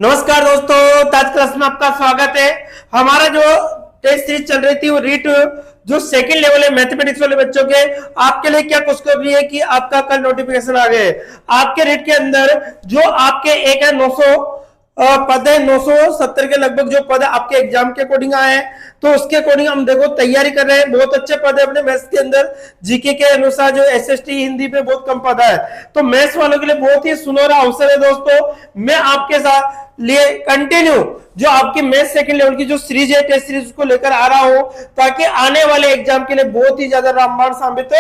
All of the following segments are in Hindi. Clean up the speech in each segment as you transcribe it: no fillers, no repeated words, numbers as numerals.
नमस्कार दोस्तों, ताज क्लास में आपका स्वागत है। हमारा जो टेस्ट सीरीज चल रही थी वो रीट जो सेकंड लेवल है मैथमेटिक्स वाले बच्चों के, आपके लिए क्या खुशखबरी है कि आपका कल नोटिफिकेशन आ गए। आपके रीट के अंदर जो आपके एक है 900 पद है, 970 के लगभग जो पद आपके एग्जाम के अकॉर्डिंग आए हैं, तो उसके अकॉर्डिंग हम देखो तैयारी कर रहे हैं। बहुत अच्छे पद है अपने मैथ्स के अंदर, जीके के अनुसार जो एसएसटी हिंदी पे बहुत कम पद है, तो मैथ्स वालों के लिए बहुत ही सुनहरा अवसर है दोस्तों। मैं आपके साथ लिए कंटिन्यू जो आपकी मैथ सेकंड लेवल की जो सीरीज है टेस्ट सीरीज उसको लेकर आ रहा हूं, ताकि आने वाले एग्जाम के लिए बहुत ही ज्यादा रामबाण साबित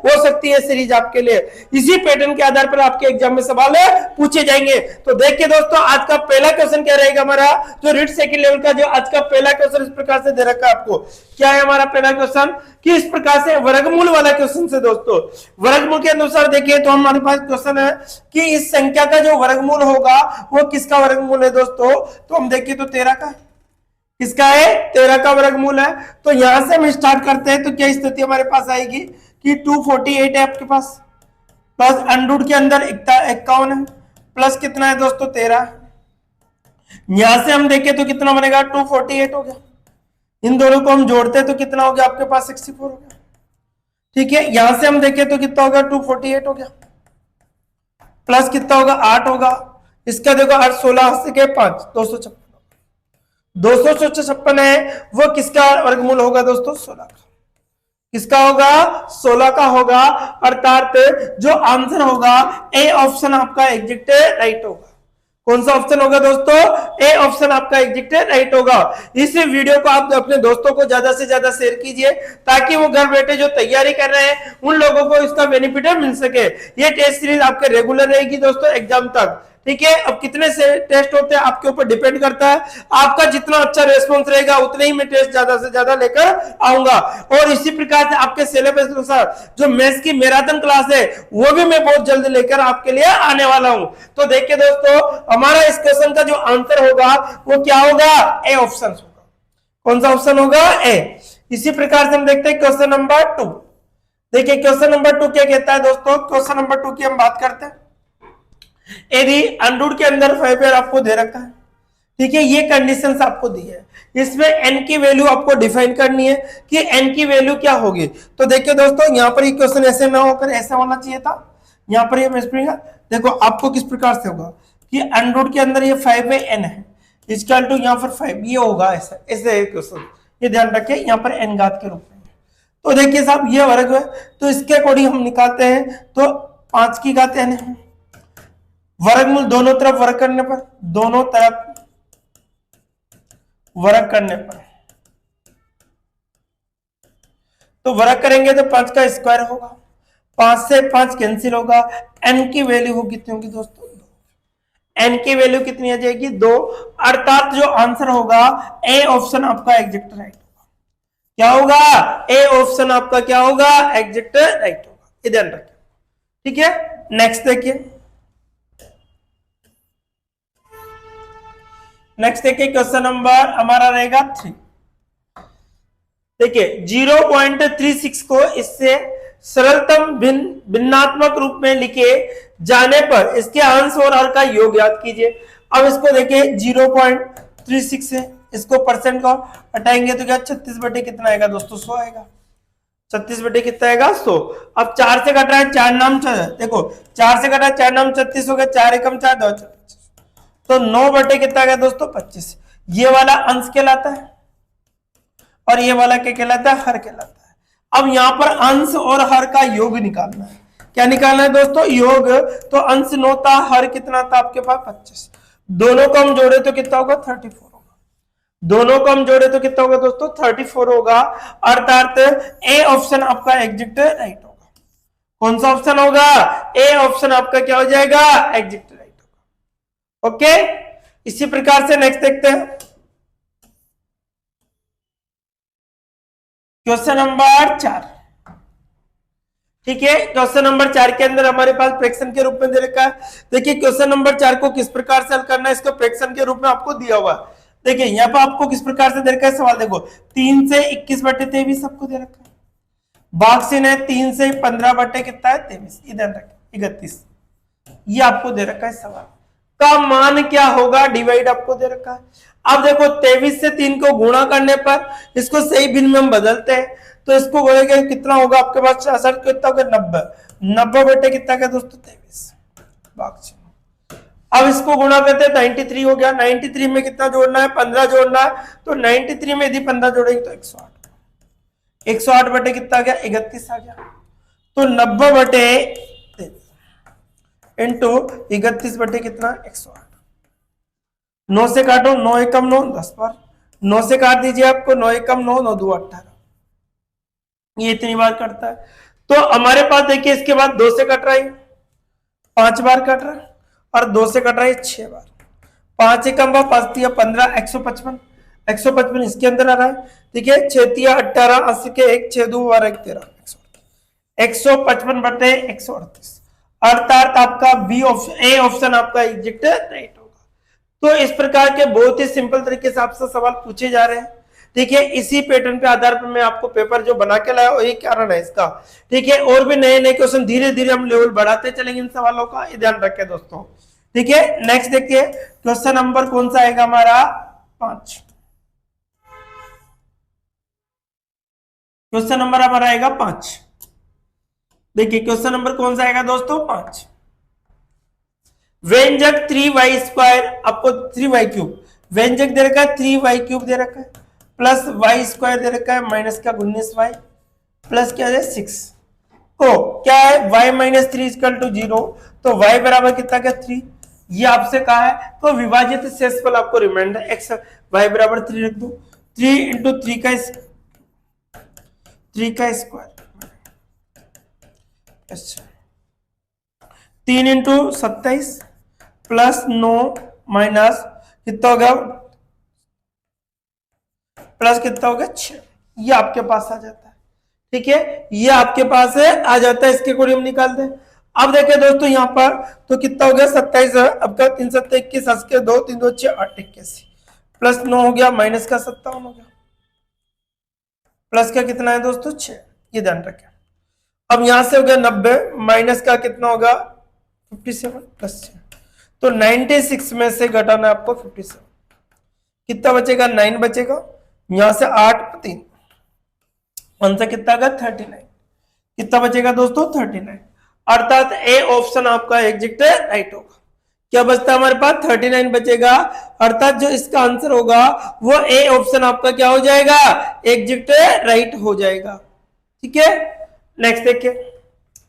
हो सकती है सीरीज आपके लिए। इसी पैटर्न के आधार पर आपके एग्जाम में सवाल पूछे जाएंगे। तो देखिए दोस्तों, आज का पहला क्वेश्चन क्या रहेगा हमारा, जो रीट सेकंड लेवल का जो आज का पहला क्वेश्चन इस प्रकार से दे रखा है आपको। क्या है हमारा पहला क्वेश्चन कि इस प्रकार से वर्गमूल वाला क्वेश्चन से दोस्तों, वर्गमूल के अनुसार देखिए तो हमारे पास क्वेश्चन है कि इस संख्या का जो वर्गमूल होगा वो किसका वर्गमूल है दोस्तों। तो हम देखिए तो 13 का, किसका है 13 का वर्गमूल है। तो यहां से हम स्टार्ट करते हैं, तो क्या स्थिति हमारे पास आएगी कि 248 है आपके पास, प्लस अंडरूट के अंदर 51 है, प्लस कितना है दोस्तों 13। यहां से हम देखें तो कितना बनेगा 248 हो गया, इन दोनों को हम जोड़ते हैं तो कितना हो गया आपके पास 64 हो गया। ठीक है, यहां से हम देखें तो कितना होगा 248 हो गया, प्लस कितना होगा 8 होगा, इसका देखो 8 16 से 5 256, 256 है वो किसका वर्गमूल होगा दोस्तों 16 का। किसका होगा 16 का होगा, अर्थात जो आंसर होगा ए ऑप्शन आपका एग्जैक्ट राइट होगा। कौन सा ऑप्शन होगा दोस्तों, ए ऑप्शन आपका एग्जैक्ट राइट होगा। इस वीडियो को आप अपने दोस्तों को ज्यादा से ज्यादा शेयर कीजिए, ताकि वो घर बैठे जो तैयारी कर रहे हैं उन लोगों को इसका बेनिफिट मिल सके। ये टेस्ट सीरीज आपके रेगुलर रहेगी दोस्तों एग्जाम तक। ठीक है, अब कितने से टेस्ट होते हैं आपके ऊपर डिपेंड करता है, आपका जितना अच्छा रेस्पॉन्स रहेगा उतने ही मैं टेस्ट ज्यादा से ज्यादा लेकर आऊंगा। और इसी प्रकार से आपके सिलेबस के अनुसार जो मैथ्स की मैराथन क्लास है वो भी मैं बहुत जल्द लेकर आपके लिए आने वाला हूं। तो देखिए दोस्तों, हमारा इस क्वेश्चन का जो आंसर होगा वो क्या होगा, ए ऑप्शन होगा। कौन सा ऑप्शन होगा, ए। इसी प्रकार से हम देखते हैं क्वेश्चन नंबर 2। देखिए क्वेश्चन नंबर 2 क्या कहता है दोस्तों, क्वेश्चन नंबर 2 की हम बात करते हैं। यदि अंडरूट के अंदर 5 आपको दे रखा है, ठीक है, ये कंडीशंस आपको दी है, इसमें n की वैल्यू आपको डिफाइन करनी है कि n की वैल्यू क्या होगी। तो देखिए दोस्तों, यहां पर ये क्वेश्चन ऐसे ना होकर ऐसा होना चाहिए था। यहां पर ये देखो आपको किस प्रकार से होगा कि अंडरूट के अंदर ये 5 है, n है, इक्वल टू यहां पर 5, ये होगा ऐसा, ऐसे क्वेश्चन, ये ध्यान रखें यहां पर n घात के रूप में। तो देखिए साहब ये वर्ग है, तो इसके अकॉर्डिंग हम निकालते हैं तो 5 की घात n है, वर्गमूल दोनों तरफ वर्ग करने पर, दोनों तरफ वर्ग करने पर, तो वर्ग करेंगे तो 5 का स्क्वायर होगा, 5 से 5 कैंसिल होगा, n की वैल्यू होगी कितनी होगी दोस्तों, 2। n की वैल्यू कितनी आ जाएगी 2, अर्थात जो आंसर होगा ए ऑप्शन आपका एग्जैक्ट राइट होगा। क्या होगा, ए ऑप्शन आपका क्या होगा, एग्जैक्ट राइट होगा, ये ध्यान रखिए। ठीक है, नेक्स्ट देखिए, नेक्स्ट देखिए क्वेश्चन नंबर हमारा रहेगा 3। देखिए 0.36 को इससे सरलतम भिन्नात्मक रूप में लिखे जाने पर इसके अंश और हर का योग याद कीजिए। अब इसको देखिए 0.36 है, इसको परसेंट को हटाएंगे तो क्या 36 बटे कितना आएगा दोस्तों 100 आएगा, 36 बटे कितना आएगा 100। अब 4 से कट रहा है 4 नाम 4, देखो 4 से कटा है 4 नाम 36 हो गया, 4 एकम 4 2 26, तो 9 बटे कितना गया दोस्तों 25। ये वाला अंश कहलाता है और ये वाला क्या कहलाता है, हर कहलाता है। अब यहां पर अंश और हर का योग निकालना है। क्या निकालना है दोस्तों, योग। तो अंश 9 था, हर कितना था आपके पास 25, दोनों को हम जोड़े तो कितना होगा 34 होगा, दोनों को हम जोड़े तो कितना होगा दोस्तों 34 होगा, अर्थात ए ऑप्शन आपका एग्जैक्ट राइट होगा। कौन सा ऑप्शन होगा, ए ऑप्शन आपका क्या हो जाएगा, एग्जैक्ट राइट होगा। ओके, इसी प्रकार से नेक्स्ट देखते हैं क्वेश्चन नंबर 4। ठीक है, क्वेश्चन नंबर 4 के अंदर हमारे पास फ्रैक्शन के रूप में दे रखा है। देखिए क्वेश्चन नंबर 4 को किस प्रकार से हल करना है, इसको फ्रैक्शन के रूप में आपको दिया हुआ है। देखिए यहाँ पर आपको किस प्रकार से दे रखा है सवाल, देखो 3 से 21 बटे 23 सबको दे रखा है, भागशीन है 3 से 15 बटे कितना है 23, इधर रखें 31, ये आपको दे रखा है सवाल। का मान क्या होगा, डिवाइड आपको दे रखा है। अब देखो 23 से 3 को गुणा करने पर इसको सही भिन्न में हम बदलते हैं, तो इसको बोलेंगे कितना होगा आपके पास 66 कितना होगा 90, 90 बटे कितना क्या दोस्तों 23 भाग 6। अब इसको गुणा करते हैं 93 हो गया, 93 में कितना जोड़ना है 15 जोड़ना है, तो 93 में यदि 15 जोड़ेंगे तो 108, 108 बटे कितना आ गया 31 आ गया, तो 90 बटे इंटू 31 बटे कितना 108। 9 से काटो, 9 एकम 9 10 बार, 9 से काट दीजिए आपको, 9 एकम 9 9 2 18, ये इतनी बार कटता है। तो हमारे पास देखिए इसके बाद 2 से कट रहा है 5 बार कट रहा है, और 2 से कट रहा है 6 बार, 5 एकम 5 दिया 15 155, 155 इसके अंदर आ रहा है, ठीक है 6 दिया 18 80 के 1 6 2 12 13 155 बटे 138, अर्थात आपका बी ऑप्शन ए ऑप्शन आपका एग्जैक्ट राइट होगा। तो इस प्रकार के बहुत ही सिंपल तरीके से आपसे सवाल पूछे जा रहे हैं, ठीक है। इसी पैटर्न पे आधार पर मैं आपको पेपर जो बना के लाया यही कारण है इसका, ठीक है। और भी नए नए क्वेश्चन धीरे धीरे हम लेवल बढ़ाते चलेंगे इन सवालों का, ये ध्यान रखें दोस्तों, ठीक है। नेक्स्ट देखिए क्वेश्चन नंबर कौन सा आएगा हमारा 5, क्वेश्चन नंबर हमारा आएगा 5। देखिए क्वेश्चन नंबर कौन सा आएगा दोस्तों 5। व्यंजक 3y² आपको 3y³ व्यंजक दे रखा है, 3y³ दे रखा है, प्लस y² दे रखा है, माइनस का 19y प्लस क्या है 6 को क्या है y - 3 = 0, तो y बराबर कितना क्या 3, ये आपसे कहा है। तो विभाजित शेषफल आपको रिमाइंडर x y बराबर 3 रख दो, 3 × 3 का स्क्वायर, 3 × 27 प्लस 9 माइनस कितना हो गया प्लस कितना हो गया 6, ये आपके पास आ जाता है, ठीक है। ये आपके पास है आ जाता है, इसके कोड हम निकालते हैं। अब देखिए दोस्तों यहाँ पर तो कितना हो गया 27, अब का 3 7 21 80 के 2 3 2 6 8 81 प्लस 9 हो गया, माइनस का 57 हो गया, प्लस का कितना है दोस्तों 6, ये ध्यान रखें। अब यहां से हो गया 90, माइनस का कितना होगा 57 प्लस 6, तो 96 में से घटाना है आपको 57, कितना बचेगा 9 बचेगा, यहां से 8 3 1 से कितना होगा 39, कितना बचेगा दोस्तों 39, अर्थात ए ऑप्शन आपका एग्जैक्ट राइट होगा। क्या बचता है हमारे पास 39 बचेगा, अर्थात जो इसका आंसर होगा वो ए ऑप्शन आपका क्या हो जाएगा एग्जैक्ट राइट हो जाएगा, ठीक है। नेक्स्ट देखिए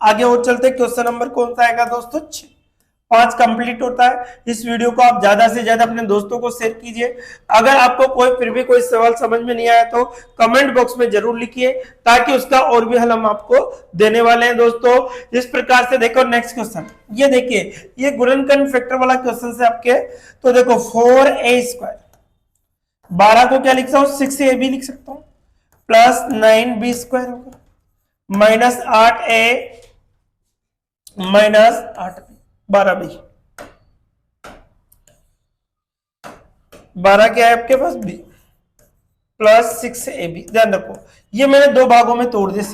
आगे और चलते, क्वेश्चन नंबर कौन सा आएगा दोस्तों 6। 5 कंप्लीट होता है। इस वीडियो को आप ज्यादा से ज्यादा अपने दोस्तों को शेयर कीजिए। अगर आपको कोई फिर भी कोई सवाल समझ में नहीं आया तो कमेंट बॉक्स में जरूर लिखिए, ताकि उसका और भी हल हम आपको देने वाले हैं दोस्तों। इस प्रकार से देखो नेक्स्ट क्वेश्चन, ये देखिए ये गुणनखंड फैक्टर वाला क्वेश्चन से आपके, तो देखो 4a², 12 को क्या लिख सकता हूँ 6ab लिख सकता हूँ, प्लस 9b² होगा, minus 8a minus 8b 12b, 12 क्या है आपके पास b प्लस 6ab। ध्यान रखो ये मैंने दो भागों में तोड़ दिया,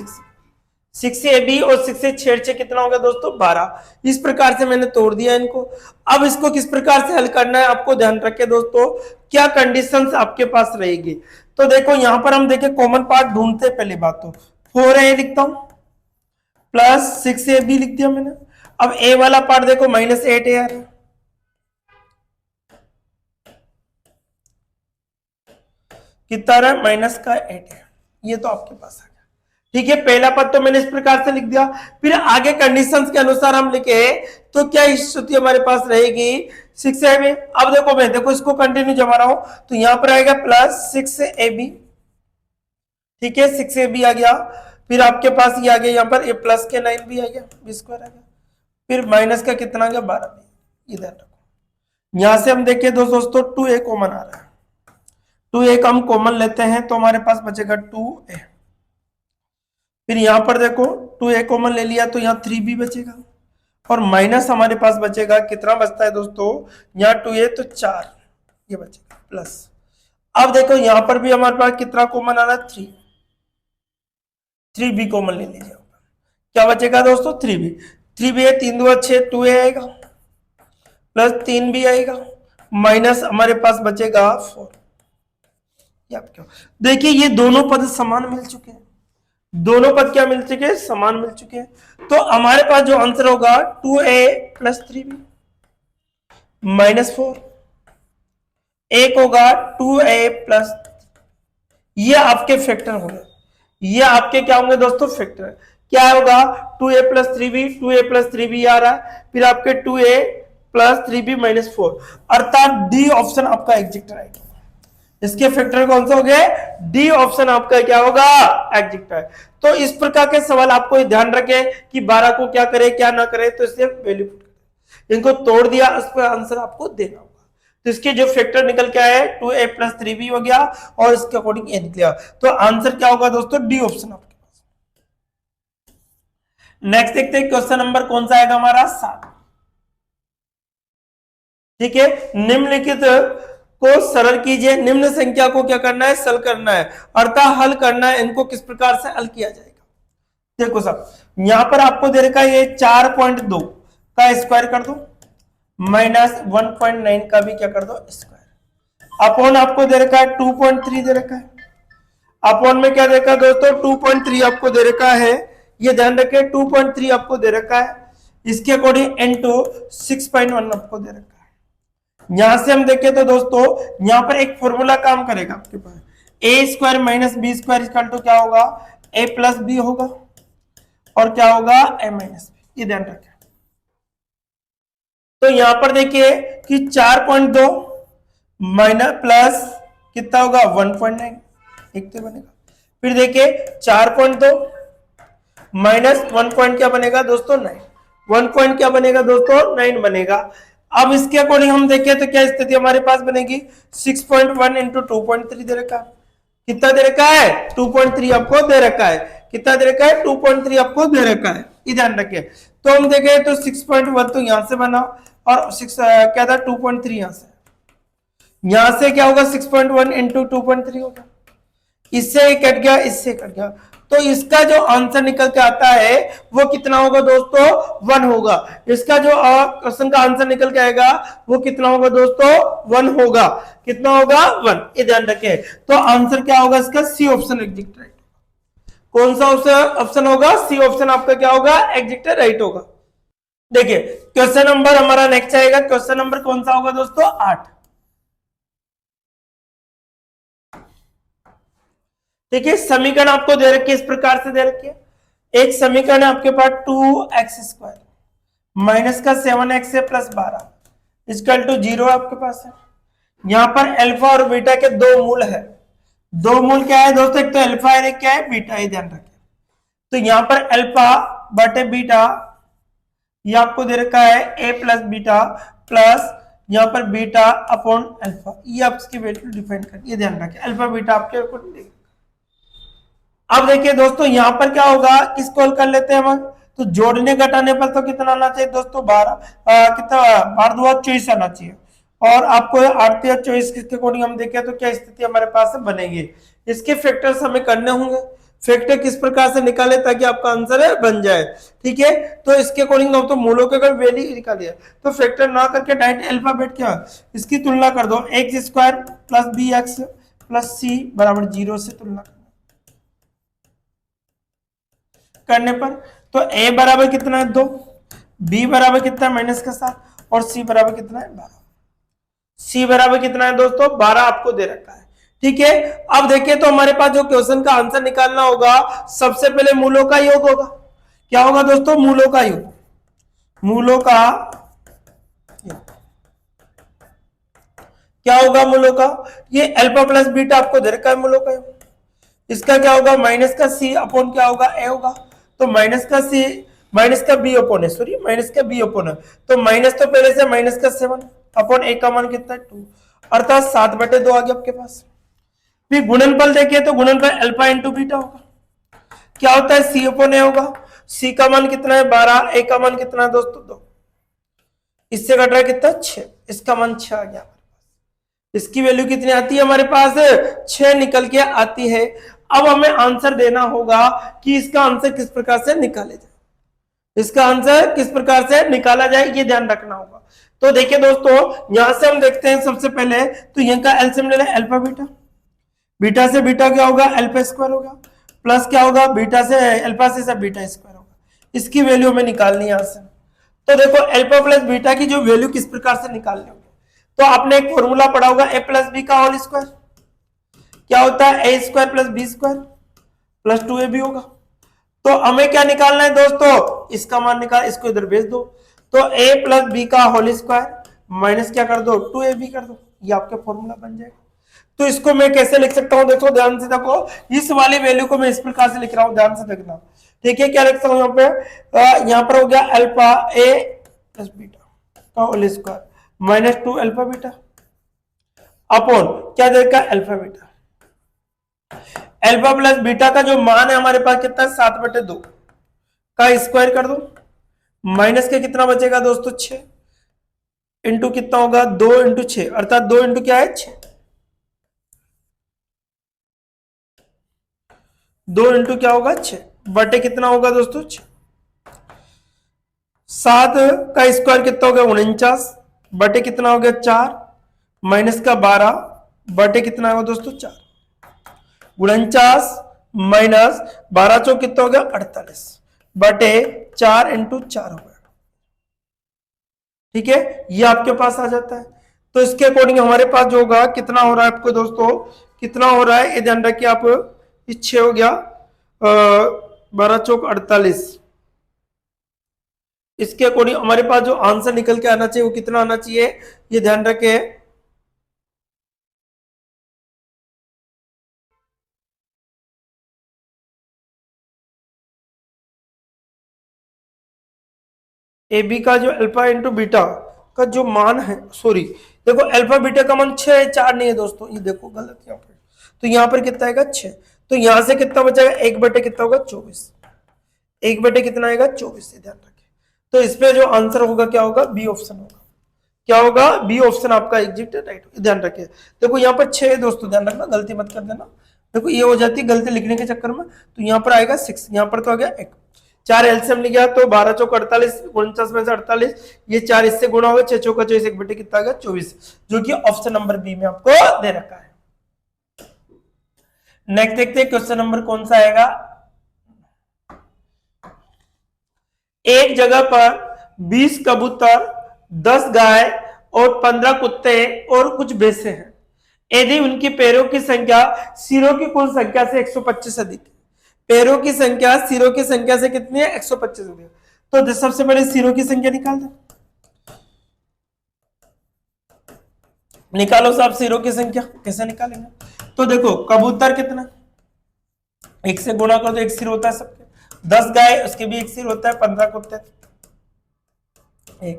6ab और 6 से छेड़ कितना होगा दोस्तों 12, इस प्रकार से मैंने तोड़ दिया इनको। अब इसको किस प्रकार से हल करना है आपको ध्यान रखे दोस्तों, क्या कंडीशंस आपके पास रहेगी। तो देखो यहां पर हम देखें कॉमन पार्ट ढूंढते, पहली बात तो 4a लिखता हूं प्लस 6ab लिख दिया मैंने। अब ए वाला पार्ट देखो माइनस 8 है, कितना रहा माइनस का 8 है, ये तो आपके पास आ गया, ठीक है। पहला पद तो मैंने इस प्रकार से लिख दिया, फिर आगे कंडीशंस के अनुसार हम लिखे तो क्या स्थिति हमारे पास रहेगी 6ab। अब देखो मैं देखो इसको कंटिन्यू जमा रहा हूं, तो यहां पर आएगा प्लस 6ab, ठीक है 6ab आ गया, फिर आपके पास ये आ गया यहाँ पर ये प्लस के 9 भी आ गया, b² आ गया, फिर माइनस का कितना आ गया 12 भी, इधर रखो। यहां से हम देखिए दोस्तों 2a कॉमन आ रहा है, 2a का हम कॉमन लेते हैं तो हमारे पास बचेगा 2a, फिर यहां पर देखो 2a कॉमन ले लिया तो यहाँ 3b बचेगा, और माइनस हमारे पास बचेगा कितना बचता है दोस्तों यहाँ 2a तो 4 ये बचेगा प्लस। अब देखो यहां पर भी हमारे पास कितना कॉमन आ रहा है 3b कॉमन ले लीजिए, क्या बचेगा दोस्तों 3b है 3 2 6 2a आएगा, प्लस 3 भी आएगा, माइनस हमारे पास बचेगा 4। देखिए ये दोनों पद समान मिल चुके हैं, दोनों पद क्या मिल चुके हैं, समान मिल चुके हैं। तो हमारे पास जो आंसर होगा 2a प्लस 3b माइनस 4, एक होगा 2a प्लस, ये आपके फैक्टर होंगे, ये आपके क्या होंगे दोस्तों, फैक्टर। क्या होगा 2a plus 3b, 2a plus 3b आ रहा है, फिर आपके 2a प्लस 3b माइनस 4, अर्थात डी ऑप्शन आपका एग्जिट रहेगा। इसके फैक्टर कौन सा हो गया, डी ऑप्शन आपका क्या होगा, एग्जिट है। तो इस प्रकार के सवाल आपको ध्यान रखें कि 12 को क्या करे क्या ना करे, तो इससे वैल्यू इनको तोड़ दिया, उस पर आंसर आपको देना होगा। तो इसके जो फैक्टर निकल के आए 2a प्लस 3b हो गया और इसके अकॉर्डिंग ए निकला। तो आंसर क्या होगा दोस्तों, डी ऑप्शन आपके पास। नेक्स्ट देखते हैं क्वेश्चन नंबर कौन सा आएगा हमारा 7। ठीक है, निम्नलिखित को सरल कीजिए, निम्न संख्या को क्या करना है, सरल करना है, अर्थात हल करना है। इनको किस प्रकार से हल किया जाएगा, देखो साहब यहां पर आपको दे रखा है ये 4.2 का स्क्वायर कर दो, माइनस 1.9 का भी क्या कर दो स्क्वायर, अपॉन आपको दे रखा है 2.3 दे रखा है, अपॉन में क्या दे रखा है दोस्तों 2.3 आपको दे रखा है, ये ध्यान रखें 2.3 आपको दे रखा है, इसके अकॉर्डिंग इनटू 6.1 आपको दे रखा है। यहां से हम देखें तो दोस्तों यहां पर एक फॉर्मूला काम करेगा आपके पास, A square minus B square equal to क्या होगा, ए प्लस बी होगा और क्या होगा ए माइनस बी, ये ध्यान रखें। तो यहां पर देखिए कि 4.2 माइनस प्लस कितना होगा 1.9, एक तो बनेगा। फिर देखिए 4.2 माइनस 1 पॉइंट क्या बनेगा दोस्तों 9, 1 पॉइंट क्या बनेगा दोस्तों 9 बनेगा। अब इसके अकॉर्डिंग हम देखें तो क्या स्थिति हमारे पास बनेगी, 6.1 इंटू 2.3 दे रखा है, कितना दे रखा है 2.3 आपको दे रखा है, कितना दे रखा है 2.3 आपको दे रखा है, ये ध्यान रखिए। तो हम देखें तो 6.1 तो यहां से बना और 6 क्या था 2.3 यहां से क्या होगा 6.1 इंटू 2.3 होगा, इससे कट गया, इससे कट गया, तो इसका जो आंसर निकल के आता है वो कितना होगा दोस्तों 1 होगा। इसका जो क्वेश्चन का आंसर निकल के आएगा वो कितना होगा दोस्तों 1 होगा, कितना होगा 1, ये ध्यान रखें। तो आंसर क्या होगा इसका, सी ऑप्शन एग्जिट राइट। कौन सा ऑप्शन होगा, सी ऑप्शन आपका क्या होगा एग्जिट राइट होगा। देखिए क्वेश्चन नंबर हमारा नेक्स्ट आएगा, क्वेश्चन नंबर कौन सा होगा दोस्तों 8। देखिए समीकरण आपको दे रखी है, इस प्रकार से दे रखी है, एक समीकरण है आपके पास 2x स्क्वायर माइनस का 7x है प्लस 12 इक्वल टू 0 आपके पास है। यहां पर अल्फा और बीटा के दो मूल है, दो मूल क्या है दोस्तों, एक तो अल्फा है एक क्या है बीटा, ये ध्यान रखें। तो यहां पर अल्फा बटे बीटा ये आपको दे रखा है a प्लस बीटा प्लस यहां पर बीटा अपॉन अल्फा, ये आप इसकी वैल्यू डिफाइन कर, ये ध्यान रखें अल्फा बीटा आपके अकॉर्डिंग। अब देखिए दोस्तों यहां पर क्या होगा, किसको हल कर लेते हैं हम, तो जोड़ने घटाने पर तो कितना आना चाहिए दोस्तों 12, कितना 12 2 24 आना चाहिए, और आपको 8 या 24 के अकॉर्डिंग हम देखें तो क्या स्थिति हमारे पास बनेगी। इसके फैक्टर्स हमें करने होंगे, फैक्टर किस प्रकार से निकाले ताकि आपका आंसर बन जाए, ठीक है। तो इसके अकॉर्डिंग हम तो मूलों के अगर वैल्यू निकालिए तो फैक्टर ना करके डायरेक्ट अल्फाबेट क्या इसकी तुलना कर दो, X square plus B X plus C बराबर 0 से तुलना करने पर तो a बराबर कितना है 2, b बराबर कितना है माइनस का 7 और c बराबर कितना है 12, c बराबर कितना है दोस्तों 12 आपको दे रखा है, ठीक है। अब देखिए तो हमारे पास जो क्वेश्चन का आंसर निकालना होगा सबसे पहले मूलों का योग होगा, क्या होगा दोस्तों मूलों का योग, मूलों का क्या होगा मूलों का, ये अल्फा प्लस बीटा आपको दे रखा है मूलों का योग, इसका क्या होगा माइनस का c अपॉन क्या होगा a होगा, तो माइनस का c माइनस का b अपॉन है, सॉरी माइनस का b अपॉन है, तो माइनस तो पहले से माइनस का 7 अपॉन a का मान कितना है 2, अर्थात 7/2 आ गया आपके पास। फिर गुणनफल देखिए तो गुणनफल अल्फा इंटू बीटा होगा, क्या होता है c अपॉन a होगा, c का मान कितना है 12, a का मान कितना है दोस्तों 2, इससे घट रहा है कितना 6, इसका मान 6 आ गया, इसकी वैल्यू कितनी आती है हमारे पास 6 निकल के आती है। अब हमें आंसर देना होगा कि इसका आंसर किस प्रकार से निकाले जाए, इसका आंसर किस प्रकार से निकाला जाए ये ध्यान रखना होगा। तो देखिए दोस्तों, यहां से हम देखते हैं सबसे पहले, तो यहाँ का एलसीएम ले लें, अल्फा बीटा, बीटा से बीटा क्या होगा, अल्फा स्क्वायर होगा, प्लस क्या होगा, बीटा से अल्फा से सब बीटा स्क्वायर होगा। इसकी वैल्यू हमें निकालनी है यहां से। तो देखो अल्फा प्लस बीटा की जो वैल्यू किस प्रकार से निकालनी होगी, तो आपने एक फॉर्मूला पढ़ा होगा, ए प्लस बी का होल स्क्वायर क्या होता है, A square plus B square plus 2ab होगा। तो हमें क्या निकालना है दोस्तों, इसका मान निकाल, इसको इधर भेज दो, तो a प्लस बी का होल स्क्वायर माइनस क्या कर दो, 2ab कर दो, ये आपका फॉर्मूला बन जाएगा। तो इसको मैं कैसे लिख सकता हूं, देखो ध्यान से देखो, इस वाली वैल्यू को मैं इस प्रकार से लिख रहा हूं, ध्यान से देखना। ठीक है, क्या लिख सकता हूं यहाँ पे, यहाँ पर हो गया अल्फा ए प्लस बीटा का whole square minus 2 alpha beta upon क्या देगा, alpha beta. Alpha plus beta का जो मान है हमारे पास कितना है, 7/2 का स्क्वायर कर दो, माइनस के कितना बचेगा दोस्तों, 6 इंटू कितना होगा, 2 इंटू 6, अर्थात 2 इंटू क्या है, 6, 2 इंटू क्या होगा, 6 बटे कितना होगा दोस्तों, 6। 7 का स्क्वायर कितना हो गया, 49 बटे कितना हो गया, 4 माइनस का 12 बटे कितना होगा दोस्तों, 4। 49 माइनस 12 चौक कितना हो गया, 48 बटे 4 इंटू 4 हो गया। ठीक है, ये आपके पास आ जाता है। तो इसके अकॉर्डिंग हमारे पास जो होगा, कितना हो रहा है आपको दोस्तों, कितना हो रहा है, ये ध्यान रखिए आप, 6 हो गया, 12 चौक 48, इसके अकॉर्डिंग हमारे पास जो आंसर निकल के आना चाहिए वो कितना आना चाहिए, ये ध्यान रखें, ए बी का जो अल्फा इंटू बीटा का जो मान है, सॉरी देखो अल्फा बीटा का मान 6 है, 4 नहीं है दोस्तों, ये देखो गलत यहाँ पर, तो यहाँ पर कितना आएगा 6, तो यहां से कितना बचेगा, 1 बटे कितना होगा, 24, 1 बटे कितना आएगा, 24, ध्यान रखें। तो इस पे जो आंसर होगा क्या होगा, बी ऑप्शन होगा, क्या होगा, बी ऑप्शन आपका एग्जिट राइट, ध्यान रखिए। देखो यहाँ पर 6 है दोस्तों, ध्यान रखना, गलती मत कर देना, देखो ये हो जाती है गलती लिखने के चक्कर में, तो यहाँ पर आएगा 6, यहाँ पर तो आ गया 1, 4 एलसीएम लिख गया, तो 12 चौक 48, 49 में से 48, ये 4 इससे गुणा होगा, 6 चौका 24, 1 बटे कितना आ गया, 24, जो कि ऑप्शन नंबर बी में आपको दे रखा है। नेक्स्ट देखते हैं क्वेश्चन नंबर कौन सा आएगा, एक जगह पर 20 कबूतर, 10 गाय और 15 कुत्ते और कुछ भैंसे हैं, यदि उनकी पैरों की संख्या सिरों की कुल संख्या से 125 अधिक है, पैरों की संख्या सिरों की संख्या से कितनी है, 125 अधिक, तो सबसे पहले सिरों की संख्या निकाल दो, निकालो साहब सिरों की संख्या, कैसे निकालेंगे, तो देखो कबूतर कितना, 1 से गुणा करो तो 1 सिर होता है सबके, 10 गाय उसके भी 1 सिर होता है, 15 कुत्ते 1,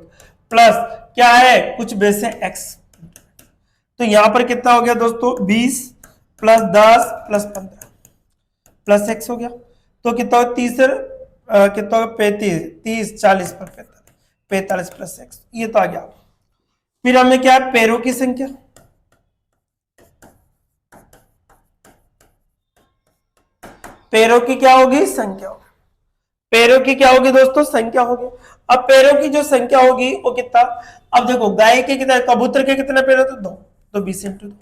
प्लस क्या है, कुछ भैंसे x, तो यहां पर कितना हो गया दोस्तों, 20 प्लस 10 प्लस 15 प्लस x हो गया, तो कितना होगा, 30 कितना होगा, 35, 30 40 पर 45 प्लस x, ये तो आ गया। फिर हमें क्या है, पैरों की संख्या, पैरों की क्या होगी, संख्या होगी, पैरों की क्या होगी दोस्तों, संख्या होगी। अब पैरों की जो संख्या होगी वो कितना, अब देखो गाय के कितने, कबूतर के कितने पैर होते, 2, तो 20 इंटू 2,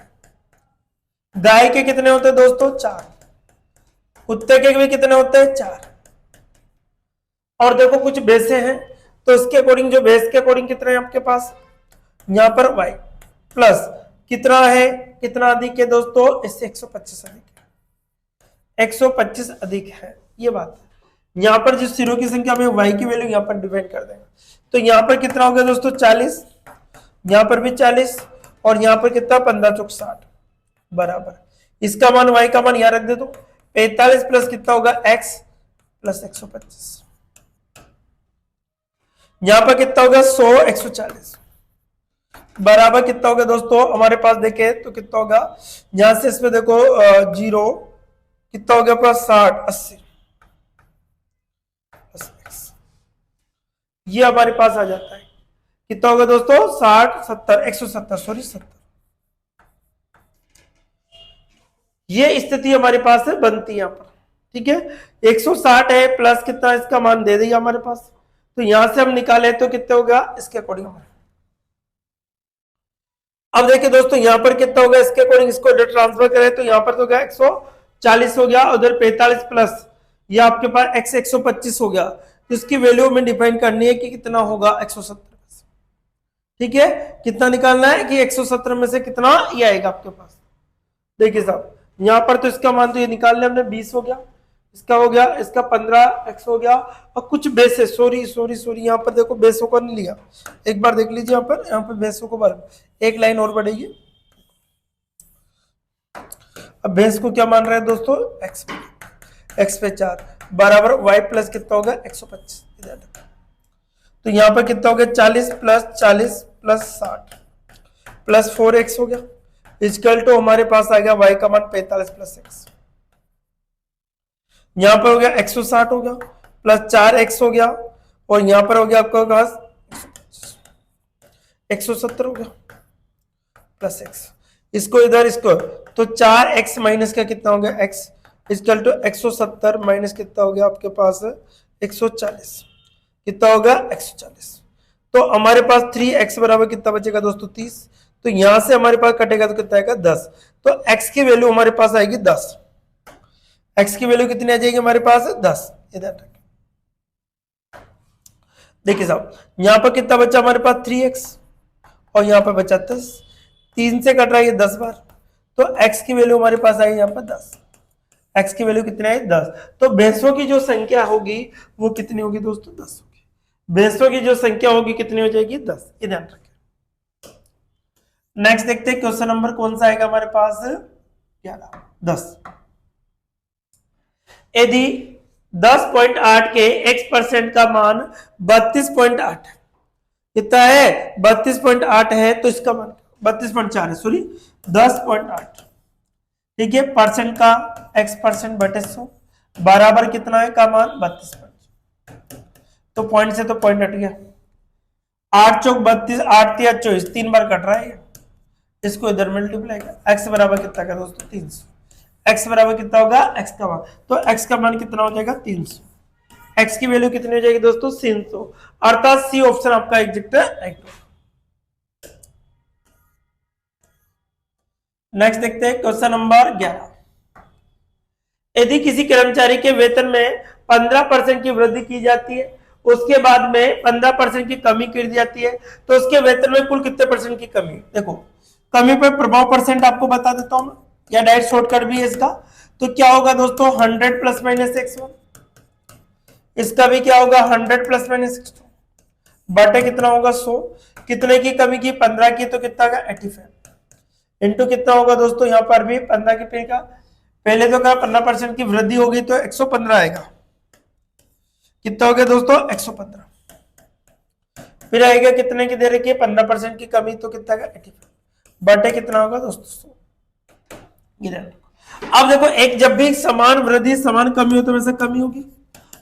गाय के कितने होते हैं दोस्तों, 4, कुत्ते के भी कितने होते हैं, 4, और देखो कुछ भैंसे हैं, तो इसके अकॉर्डिंग जो भैंस के अकॉर्डिंग कितने हैं आपके पास, यहां पर y प्लस कितना है, कितना अधिक है दोस्तों, इससे 125 अधिक है, 125 अधिक है, ये बात है। यहां पर जिस सिरों की संख्या में y की वैल्यू यहां पर डिवाइड कर देंगे, तो यहां पर कितना हो गया दोस्तों, 40, यहां पर भी 40, और यहां पर कितना, 15 चौक 60 बराबर, इसका मान y का मान यहां रख दे, तो 45 प्लस कितना होगा, x प्लस 125, यहां पर कितना होगा, 100 140 बराबर कितना होगा दोस्तों, हमारे पास देखे तो कितना होगा, यहां से इसमें देखो 0 कितना हो गया, प्लस 60 80, ये हमारे पास आ जाता है, कितना होगा दोस्तों, 60 70 170 सॉरी 70, ये स्थिति हमारे पास है बनती है यहाँ पर। ठीक है, 160 है प्लस कितना, इसका मान दे दिया हमारे पास, तो यहां से हम निकाले तो कितने हो गया, इसके अकॉर्डिंग अब देखिए दोस्तों यहाँ पर कितना होगा, इसके अकॉर्डिंग इसको ट्रांसफर करें तो यहाँ पर तो गया 140 हो गया, उधर 45 प्लस ये आपके पास x 125 हो गया। तो इसकी वैल्यू में डिफाइन करनी है कि कितना होगा 170 में से। ठीक है, कितना निकालना है कि 170 में से कितना ये आएगा आपके पास। देखिए साहब यहाँ पर तो इसका मान तो ये निकाल लिया हमने 20 हो गया, इसका हो गया, इसका 15x हो गया, और कुछ बेस है, सॉरी यहाँ पर देखो बेसों को नहीं लिया, एक बार देख लीजिए यहाँ पर बेसों को बार एक लाइन और बढ़ेगी। अब बेस को क्या मान रहे हैं दोस्तों, x पे 4 बराबर y प्लस कितना होगा 125। तो यहाँ पर कितना हो गया 40 प्लस 60 प्लस 4x हो गया, इक्वल टू हमारे पास आ गया y का मान 45 प्लस x। यहां पर हो गया 160 हो गया प्लस 4x हो गया, और यहां पर हो गया आपका पास 170 हो गया प्लस x। इसको इधर इसको तो 4x माइनस का कितना हो गया x इक्वल टू 170 माइनस कितना हो गया आपके पास 140, कितना होगा 140। तो हमारे पास 3x बराबर कितना बचेगा दोस्तों 30। तो यहां से हमारे पास कटेगा तो कितना आएगा 10। तो x की वैल्यू हमारे पास आएगी 10। x की वैल्यू कितनी आ जाएगी हमारे पास 10। इधर देखिए साहब यहां पर कितना बचा हमारे पास 3x और यहां पर बचा 10, 3 से कट रहा है 10 बार, तो x की वैल्यू हमारे पास आई यहां पर 10। x की वैल्यू कितनी आई 10। तो भैंसों की जो संख्या होगी वो कितनी होगी दोस्तों 10 होगी। भैंसों की जो संख्या होगी कितनी हो जाएगी 10। ये ध्यान रखें। नेक्स्ट देखते हैं क्वेश्चन नंबर कौन सा आएगा हमारे पास 10। यदि 10.8 के x% का मान 32.8 कितना है 32.8 है, तो इसका मान 32.4 है, सॉरी 10.8 ठीक है परसेंट का x% बटे 100 बराबर कितना है का मान 32। तो पॉइंट से तो पॉइंट हट गया, 8 चौक 32, 8 तिया 24, 3 बार कट रहा है, इसको इधर मल्टीप्लाई कर x बराबर कितना का दोस्तों 300। x बराबर कितना होगा x का मान, तो x का मान कितना हो जाएगा 300। x की वैल्यू कितनी हो जाएगी दोस्तों 300, अर्थात सी ऑप्शन आपका एग्जैक्ट राइट होगा। नेक्स्ट देखते हैं क्वेश्चन नंबर 11। यदि किसी कर्मचारी के वेतन में 15% की वृद्धि की जाती है, उसके बाद में 15% की कमी कर दी जाती है, तो उसके वेतन में कुल कितने परसेंट की कमी। देखो कमी पर प्रभाव परसेंट आपको बता देता हूं मैं, या डायरेक्ट शॉर्टकट भी है इसका। तो क्या होगा दोस्तों 100 प्लस माइनस x1, इसका भी क्या होगा 100 प्लस माइनस x2 बटे कितना होगा 100, कितने की कमी की 15 की, तो कितना का 85 इंटू कितना होगा दोस्तों यहाँ पर भी 15 की का पहले तो क्या 15% की वृद्धि होगी तो 115 आएगा, कितना हो गया दोस्तों 115। फिर आएगा कितने की दे रखी है 15% की कमी, तो कितना का 85 बटे कितना होगा दोस्तों 100। अब देखो एक जब भी समान वृद्धि समान कमी हो तो वैसे कमी होगी,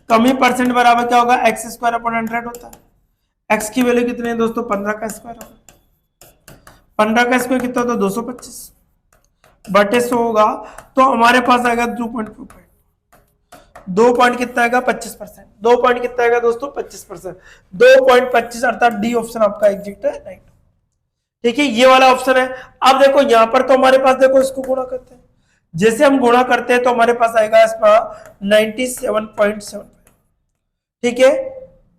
कमी परसेंट बराबर क्या होगा x स्क्वायर अपॉन 100 होता है। x की वैल्यू कितनी है दोस्तों 15 का स्क्वायर होगा, 15 का स्क्वायर कितना होता है 225 बटे 100 होगा, तो हमारे पास आएगा 2.25, 2 पॉइंट कितना आएगा 25%, 2 पॉइंट कितना आएगा दोस्तों 25%, 2.25 अर्थात डी ऑप्शन आपका एग्जैक्ट है राइट। ठीक है ये वाला ऑप्शन है। अब देखो यहां पर तो हमारे पास देखो इसको गुणा करते हैं, जैसे हम गुणा करते हैं तो हमारे पास आएगा इसका 97.75 ठीक है,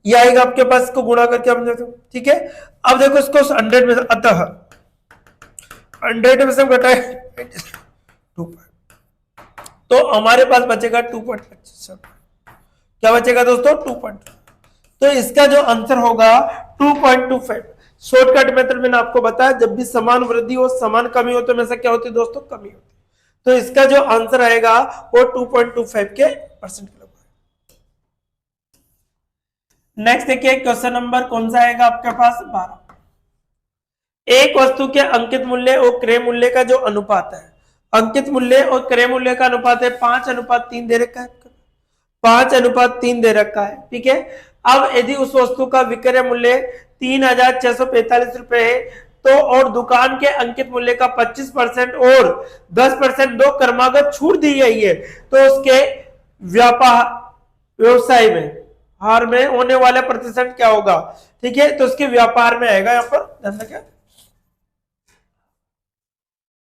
ये आएगा आपके पास, इसको गुणा करके हम देखो ठीक है। अब देखो इसको 100 में अतः 100 में से हम घटाए 2, तो हमारे पास बचेगा 2.25, क्या बचेगा दोस्तों 2. तो इसका जो आंसर होगा 2.25। शॉर्टकट मेथड मैंने आपको बताया जब भी समान वृद्धि हो समान कमी हो तो हमेशा क्या होती है दोस्तों कमी होती है, तो इसका जो आंसर आएगा वो 2.25 के परसेंट के लगभग। नेक्स्ट देखिए क्वेश्चन नंबर कौन सा आएगा आपके पास 12। एक वस्तु के अंकित मूल्य और क्रय मूल्य का जो अनुपात है, अंकित मूल्य और क्रय मूल्य का अनुपात है 5:3 दे रखा है, 5:3 दे रखा है ठीक है। अब यदि उस वस्तु का विक्रय मूल्य 3,645 रुपए है तो और दुकान के अंकित मूल्य का 25% और 10% दो क्रमागत छूट दी गई है, तो उसके व्यवसाय में हार में होने वाला प्रतिशत क्या होगा ठीक है, तो उसके व्यापार में आएगा यहाँ पर क्या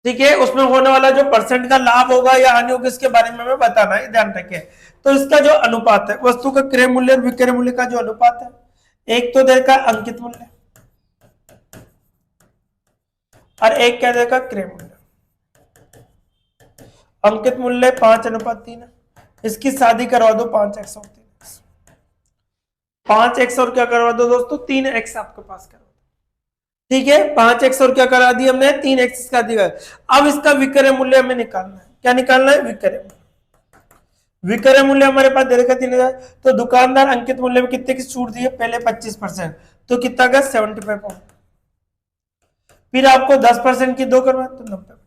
ठीक है, उसमें होने वाला जो परसेंट का लाभ होगा या हानि होगी इसके बारे में हमें बताना है, ध्यान रखें। तो इसका जो अनुपात है वस्तु का क्रय मूल्य और विक्रय मूल्य का जो अनुपात है, एक तो देगा अंकित मूल्य और एक क्या देगा क्रय मूल्य। अंकित मूल्य 5:3 है, इसकी शादी करवा दो 5x और 3x, 5x और क्या करवा दो दोस्तों 3x आपके पास करवा दो। ठीक है, 5x और क्या करा दी हमने 3x इसका दिया। अब इसका विक्रय मूल्य हमें निकालना है। क्या निकालना है? विक्रय मूल्य। विक्रय मूल्य हमारे पास दे रखा 3000, तो दुकानदार अंकित मूल्य में कितने की छूट दी है? पहले 25%, तो कितना का 75 पाउंड। फिर आपको 10% की दो करवा तो 90।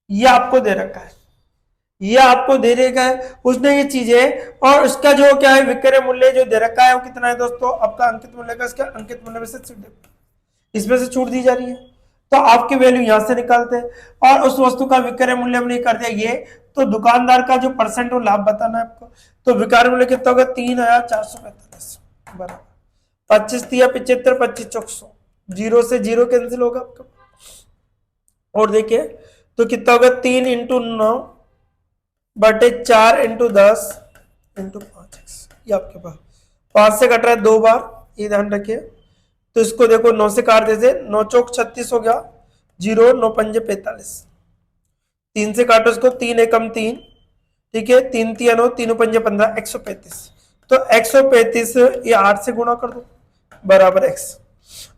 ये आपको दे रखा है, ये आपको दे रखा है उसने ये चीजें। और उसका जो क्या है विक्रय मूल्य जो दे रखा है वो कितना है दोस्तों? आपका अंकित मूल्य का, इसका अंकित मूल्य में से इसमें से छूट दी जा रही है, तो आपकी वैल्यू यहां से निकालते हैं। और उस वस्तु का विक्रय मूल्य हमने कर दिया ये, तो दुकानदार का जो परसेंट वो लाभ बताना है आपको। तो विक्रय मूल्य कितना होगा? 3445 बराबर 25 दिया 75, 25 चौक 100, 0 से 0 कैंसिल होगा आपका। और देखिए तो कितना होगा? 3 × 9 बटे 4 × 10 × 5x, ये आपके पास 5 से कट रहा है 2 बार, ये ध्यान रखिए। तो इसको देखो 9 से काट देते, 9 चौक 36 हो गया, 0 9 पंजे 45, 3 से काटो इसको, 3 एकम 3, ठीक है, 3 3 9, 3 पंजे 15, 135। तो 135 ये 8 से गुणा कर दो बराबर x,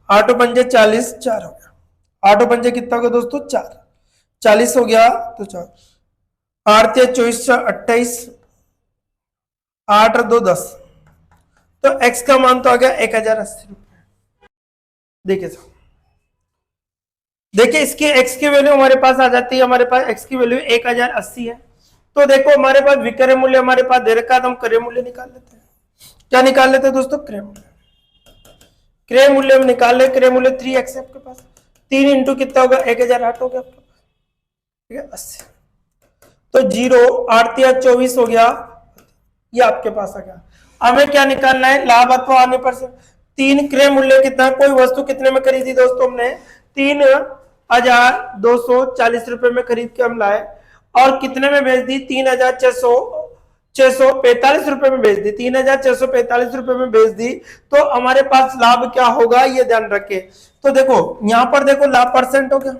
8 पंजे 40, 4 हो गया। 8 पंजे कितना हो गया दोस्तों? 4, 40 हो गया तो 4, 8 24 28, 8 2 10, तो x का मान तो आ गया 1080 रुपए। देखिए साहब, देखिए इसकी x की वैल्यू हमारे पास आ जाती है, हमारे पास x की वैल्यू 1080 है। तो देखो हमारे पास विक्रय मूल्य हमारे पास दे रखा है, तो हम क्रय मूल्य निकाल लेते हैं। क्या निकाल लेते हैं दोस्तों? क्रय मूल्य। क्रय मूल्य हम निकाल ले, क्रय मूल्य 3x है आपके पास, 3 इंटू कितना होगा? 1008 हो गया आपके पास, ठीक है 80। तो 0 8 या 24 हो गया, ये आपके पास आ गया। हमें क्या निकालना है? लाभ अथवा हानि पर से। 3 क्रय मूल्य कितना? कोई वस्तु कितने में खरीदी दोस्तों? हमने 3240 रुपए में खरीद के हम लाए, और कितने में बेच दी? 3645 रुपए में बेच दी, 3645 रुपए में बेच दी। तो हमारे पास लाभ क्या होगा ये ध्यान रखे। तो देखो यहां पर देखो लाभ परसेंट हो गया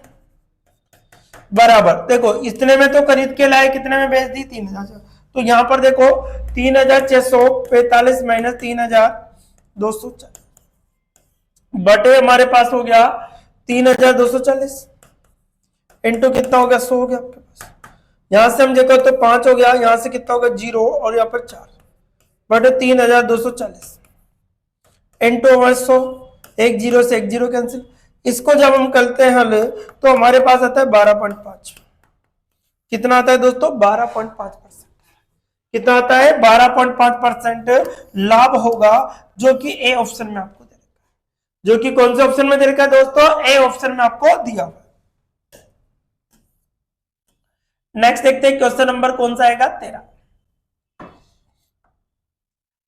बराबर, देखो इतने में तो खरीद के लाए, कितने में बेच दी? 3000। तो यहां पर देखो 3645 माइनस 3240 बटे हमारे पास हो गया 3240 इंटू कितना हो गया? 100 हो गया आपके पास। यहां से हम देखो तो 5 हो गया, यहां से कितना होगा? 0 और यहां पर 4 बटे 3240 इंटू 100, 1 0 से 1 0 कैंसिल। इसको जब हम करते हैं हल तो हमारे पास आता है 12.5। कितना आता है दोस्तों? 12.5%। कितना आता है? 12.5% लाभ होगा, जो कि ए ऑप्शन में आपको दे रखा है। जो कि कौन से ऑप्शन में दे रखा है दोस्तों? ए ऑप्शन में आपको दिया हुआ। नेक्स्ट देखते हैं क्वेश्चन नंबर कौन सा आएगा? 13।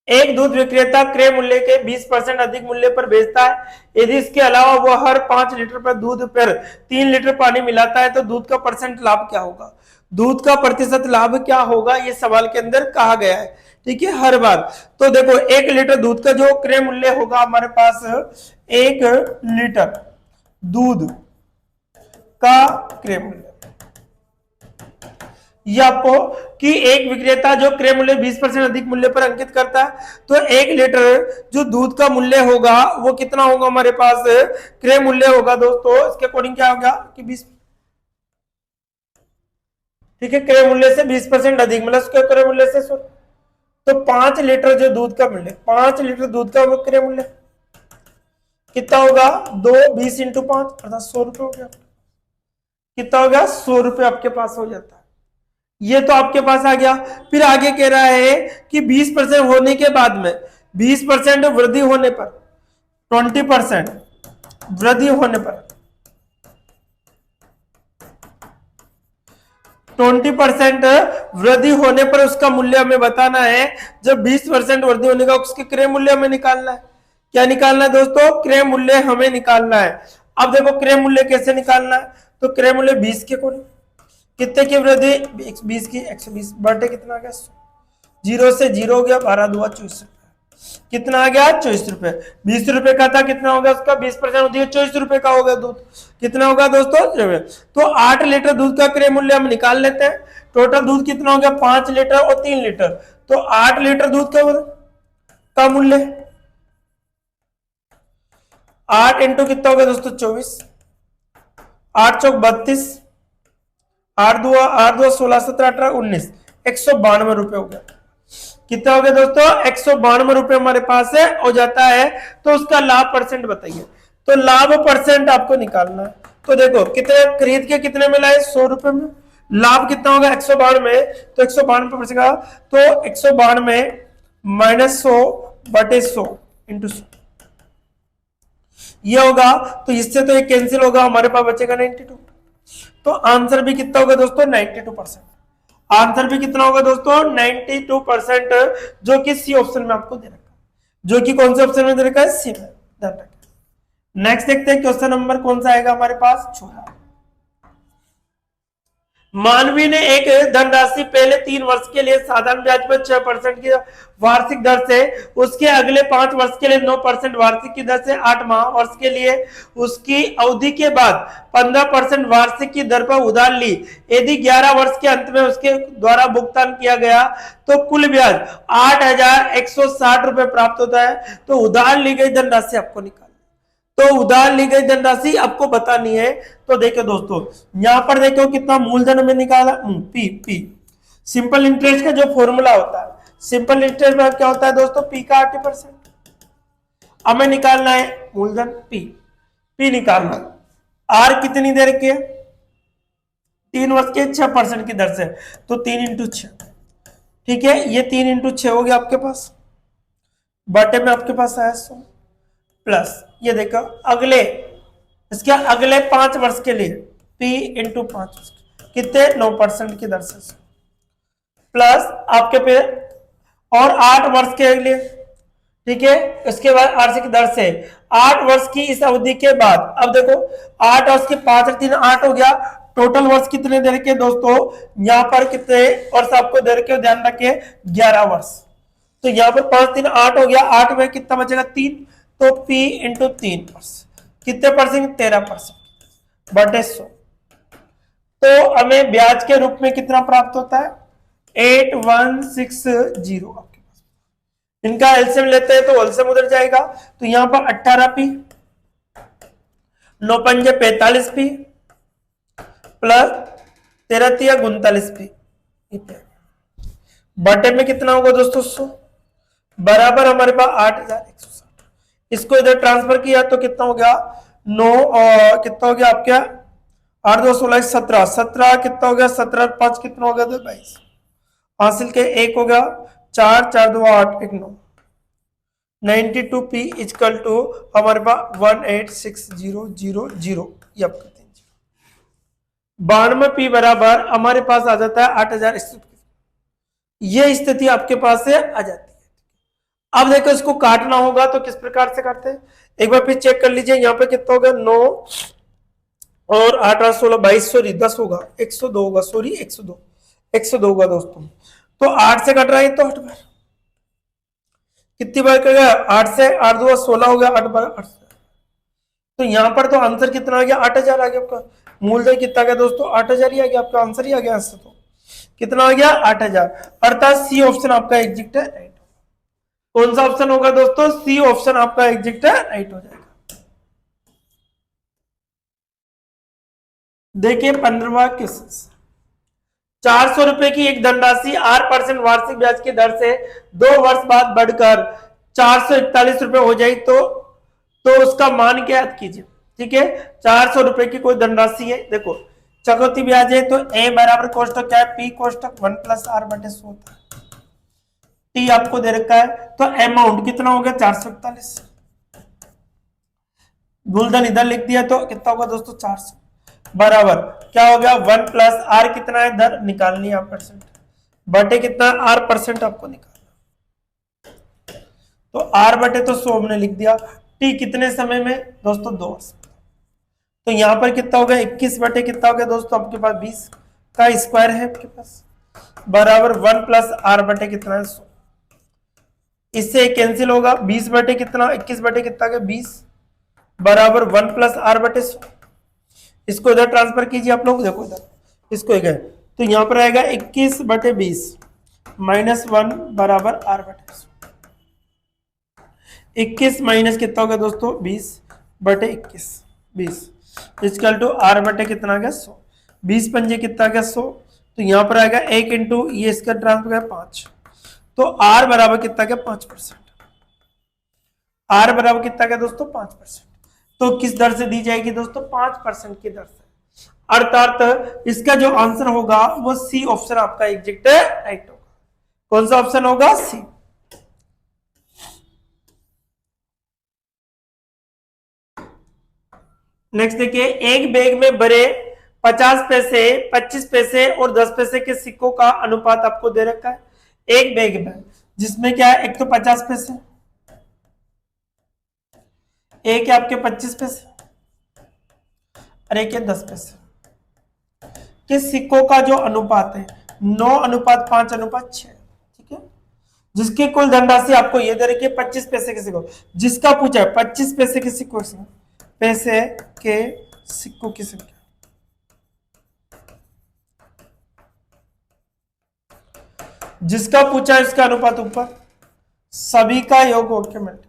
एक दूध विक्रेता क्रय मूल्य के 20% अधिक मूल्य पर बेचता है। यदि इसके अलावा वह हर 5 लीटर पर दूध पर 3 लीटर पानी मिलाता है तो दूध का परसेंट लाभ क्या होगा? दूध का प्रतिशत लाभ क्या होगा, ये सवाल के अंदर कहा गया है। ठीक है, हर बार। तो देखो 1 लीटर दूध का जो क्रय मूल्य होगा हमारे पास, 1 लीटर दूध का क्रय मूल्य, ये आपको कि एक विक्रेता जो क्रय मूल्य 20% अधिक मूल्य पर अंकित करता है, तो 1 लीटर जो दूध का मूल्य होगा वो कितना होगा? हमारे पास क्रय मूल्य होगा दोस्तों, इसके अकॉर्डिंग क्या होगा कि 20, ठीक है, क्रय मूल्य से 20% अधिक मतलब उसके क्रय मूल्य से 100। तो 5 लीटर जो दूध का मूल्य, 5 लीटर दूध का क्रय मूल्य कितना होगा? 2 20 × 5 अर्थात 100 रुपए हो गया। कितना हो गया? 100 रुपए आपके पास हो जाता है। ये तो आपके पास आ गया। फिर आगे कह रहा है कि 20% होने के बाद में 20% वृद्धि होने पर, 20% वृद्धि होने पर, 20% वृद्धि होने पर उसका मूल्य हमें बताना है। जब 20% वृद्धि होने का उसके क्रय मूल्य हमें निकालना है। क्या निकालना है दोस्तों? क्रय मूल्य हमें निकालना है। अब देखो क्रय मूल्य कैसे निकालना है, तो क्रय मूल्य 20 के अकॉर्डिंग कितने की वृद्धि, 20 की 120 बटे कितना आ गया 0 से 0 हो गया, 12 दूआ 24 रुपए, कितना आ गया 24 रुपए। 20 रुपए का था, कितना होगा उसका 20% होती है 24 रुपए का होगा दूध, कितना होगा दोस्तों। तो 8 लीटर दूध का क्रय मूल्य हम निकाल लेते हैं। टोटल दूध कितना हो गया 5 लीटर और 3 लीटर, तो 8 लीटर दूध का मूल्य 8 इंटू कितना हो गया दोस्तों 24, 8 चौक 32, 8 दो 16 17 18 19, 192 रुपए हो गया। कितना हो गया दोस्तों 192 रुपए हमारे पास है हो जाता है। तो उसका लाभ परसेंट बताइए, तो लाभ परसेंट आपको निकालना है। तो देखो कितने खरीद के कितने में लाए 100 रुपए में, लाभ कितना होगा 192 में, तो 192 का, तो 192 माइनस 100 बटे 100 इंटू 100 ये होगा। तो इससे तो ये कैंसिल होगा, हमारे पास बचेगा 92। तो आंसर भी कितना होगा दोस्तों 92%। आंसर भी कितना होगा दोस्तों 92%, जो कि सी ऑप्शन में आपको दे रखा है, जो कि कौन से ऑप्शन में दे रखा है सी में, ध्यान रखें। नेक्स्ट देखते हैं क्वेश्चन नंबर कौन सा आएगा हमारे पास 14। मानवी ने एक धनराशि पहले 3 वर्ष के लिए साधारण ब्याज पर 6% की वार्षिक दर से, उसके अगले 5 वर्ष के लिए 9% वार्षिक की दर से, 8 माह वर्ष के लिए उसकी अवधि के बाद 15% वार्षिक की दर पर उधार ली। यदि 11 वर्ष के अंत में उसके द्वारा भुगतान किया गया तो कुल ब्याज 8,160 रुपए प्राप्त होता है। तो उधार ली गई धनराशि आपको निकाल, तो उधार ली गई धनराशि आपको बतानी है। तो देखो दोस्तों यहां पर देखो कितना मूलधन में निकाला, पी सिंपल इंटरेस्ट का जो फॉर्मूला होता है, सिंपल इंटरेस्ट में क्या होता है दोस्तों पी का 80%। हमें निकालना है मूलधन पी निकालना, आर कितनी देर के 3 वर्ष के 6% की दर से, तो 3 इंटू 6, ठीक है ये 3 इंटू 6 हो गया आपके पास, बटे में आपके पास आया 100 प्लस ये देखो अगले इसके अगले 5 वर्ष के लिए P इंटू 5 कितने 9% की दर से, प्लस आपके पे और 8 वर्ष के लिए, ठीक है इसके बाद 8 की दर से 8 वर्ष की इस अवधि के बाद। अब देखो 8 वर्ष के 5 3 8 हो गया, टोटल वर्ष कितने दे रखे दोस्तों, यहां पर कितने वर्ष आपको दे रखे ध्यान रखे 11 वर्ष। तो यहां पर 5 3 8 हो गया, 8 में कितना बचेगा 3, तो P इंटू 3 कितने परसेंट 13% बटे 100। तो हमें ब्याज के रूप में कितना प्राप्त होता है 8160 आपके पास। इनका एलसीएम लेते हैं तो एलसीएम उधर जाएगा, तो यहां पर 18P 9 पंजे 45P प्लस 13 तिया 39P बटे में कितना होगा दोस्तों 100 बराबर हमारे पास 8160। इसको इधर ट्रांसफर किया तो कितना हो गया 9 और कितना हो गया आपके 8 2 16 17 17 कितना हो गया 17 5 कितना हो गया 22 हासिल के 1 हो गया 4 4 2 8 1 9 92P इक्वल टू हमारे पास 186,000 ये आपका 92P बराबर हमारे पास आ जाता है 8,000। ये स्थिति आपके पास से आ जाती है। अब देखो इसको काटना होगा तो किस प्रकार से काटते हैं, एक बार फिर चेक कर लीजिए। यहाँ पे कितना होगा 9 और 8 8 16 22 सॉरी 10 होगा 102 होगा, सॉरी 102 होगा दोस्तों। तो 8 से कट रहा है तो 8 बार कितनी बार करेगा 8 से 8 2 16 हो गया 8 बार 8। तो यहाँ पर तो आंसर कितना आ गया 8,000 आ गया आपका। मूलधन कितना गया दोस्तों 8,000 ही आ गया आपका, आंसर ही आ गया आंसर। तो कितना आ गया 8,000, अर्थात सी ऑप्शन आपका एग्जिट है राइट। कौन सा ऑप्शन होगा दोस्तों सी ऑप्शन आपका एग्जिट है राइट हो जाएगा। देखिए 15वां क्वेश्चन, 400 रुपए की एक धनराशि 8% वार्षिक ब्याज की दर से 2 वर्ष बाद बढ़कर 441 रुपए हो जाए तो उसका मान क्या याद कीजिए। ठीक है 400 रुपए की कोई धनराशि है, देखो चक्रवृद्धि ब्याज है तो ए बराबर कोष्टक क्या है पी कोष्टक 1 प्लस आर बटे 100 टी आपको दे रखा है। तो अमाउंट कितना हो गया 441, मूलधन इधर लिख दिया तो कितना होगा दोस्तों 400 बराबर क्या हो गया 1 प्लस आर कितना है दर निकालनी है परसेंट बटे कितना आर परसेंट आपको निकालना। तो आर बटे तो 100 हमने लिख दिया, टी कितने समय में दोस्तों 2 वर्ष। तो यहाँ पर कितना हो गया 21 बटे कितना हो गया दोस्तों आपके पास 20 का स्क्वायर है आपके पास, बराबर 1 प्लस आर बटे कितना है 100। इससे कैंसिल होगा, 20 बटे कितना 21 बटे कितना गया 20, बराबर 1 प्लस आर बटे 100। इसको इधर ट्रांसफर कीजिए आप लोग, देखो इधर इसको एक है, तो यहाँ पर आएगा 21 बटे 20 माइनस 1 बराबर आर बटे 100। 21 माइनस कितना हो गया दोस्तों 20 बटे 21 20 इक्वल टू आर बटे कितना आ गया 100। 20 पंजे कितना आ गया 100, तो यहाँ पर आएगा 1 इंटू ये इसका ट्रांसफर है 5, तो आर बराबर कितना गया 5%। आर बराबर कितना गया दोस्तों 5%। तो किस दर से दी जाएगी दोस्तों 5% की दर से, अर्थात इसका जो आंसर होगा वो सी ऑप्शन आपका एग्जैक्ट राइट होगा। कौन सा ऑप्शन होगा सी। नेक्स्ट देखिए, एक बैग में भरे 50 पैसे 25 पैसे और 10 पैसे के सिक्कों का अनुपात आपको दे रखा है। एक बैग में जिसमें क्या है, एक तो 50 पैसे, एक है आपके 25 पैसे और एक है 10 पैसे के सिक्कों का जो अनुपात है 9:5:6, ठीक है। जिसकी कुल धनराशि आपको ये दे रखी है 25 पैसे के सिक्कों, जिसका पूछा है 25 पैसे के सिक्कों की संख्या, जिसका पूछा है इसका अनुपात ऊपर, सभी का योग होके मिलते,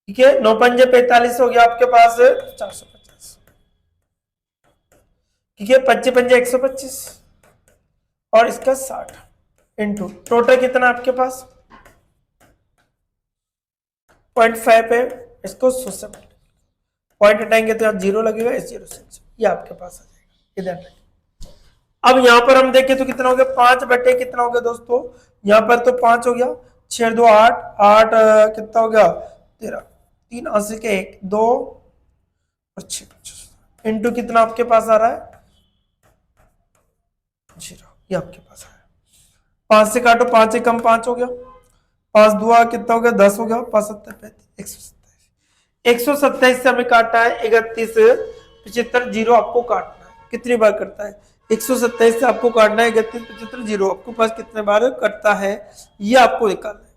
ठीक है। 9 पंजे 45 हो गया आपके पास 450, ठीक है। 25 पंजे 125 और इसका 60 इंटू टोटल कितना आपके पास 0.5 है, इसको 100 से पॉइंट हटाएंगे तो आप 0 लगेगा, इस 0 से ये आपके पास आ जाएगा इधर। अब यहां पर हम देखें तो कितना हो गया 5 बटे कितना हो गया दोस्तों, यहां पर तो 5 हो गया, 6 2 8 8 कितना हो गया 13, 3 80 के 1 2 और 6 इंटू कितना आपके पास आ रहा है 0, ये आपके पास है। 5 से काटो, 5 एकम 5 हो गया, 5 दुआ कितना हो गया 10 हो गया, 5 7 35 127 से हमें काटना है 31 75 0 आपको काटना है। कितनी बार करता है 127 से आपको काटना है 31 75 0 आपको पास कितने बार कटता है ये आपको निकालना है,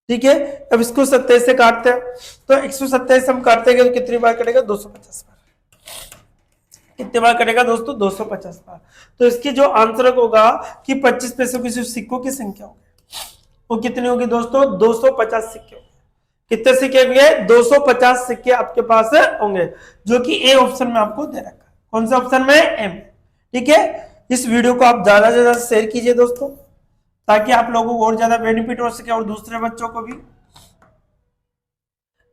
ठीक है। अब इसको 27 से काटते हैं तो 127 हम काटते हैं तो कितनी बार कटेगा 250 बार। कितने बार कटेगा दोस्तों 250 बार। तो इसकी जो आंसर होगा कि 25 पैसों की जो सिक्कों की संख्या होगी वो कितनी होगी दोस्तों 250 सिक्के होंगे। कितने सिक्के होंगे 250 सिक्के आपके पास होंगे, जो कि ए ऑप्शन में आपको दे रखा है। कौन सा ऑप्शन में एम, ठीक है। इस वीडियो को आप ज्यादा से ज्यादा शेयर कीजिए दोस्तों, ताकि आप लोगों को और ज्यादा बेनिफिट हो सके और दूसरे बच्चों को भी।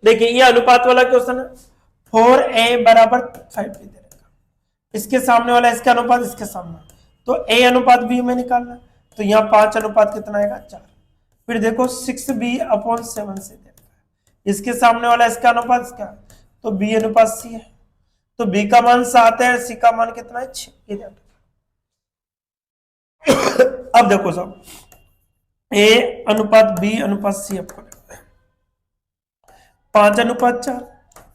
देखिए ये अनुपात वाला क्वेश्चन है, 4a बराबर 5b दे रखा, इसके सामने वाला इसका अनुपात इसके सामने, तो a अनुपात b में निकालना, तो यहाँ 5 अनुपात कितना आएगा 4। फिर देखो 6b/7 से दे रखा है, इसके सामने वाला इसका अनुपात इसका, तो b अनुपात c है, तो b का मान 7 है, c का मान कितना है 6। अब देखो सब a अनुपात b अनुपात c आपको 5:4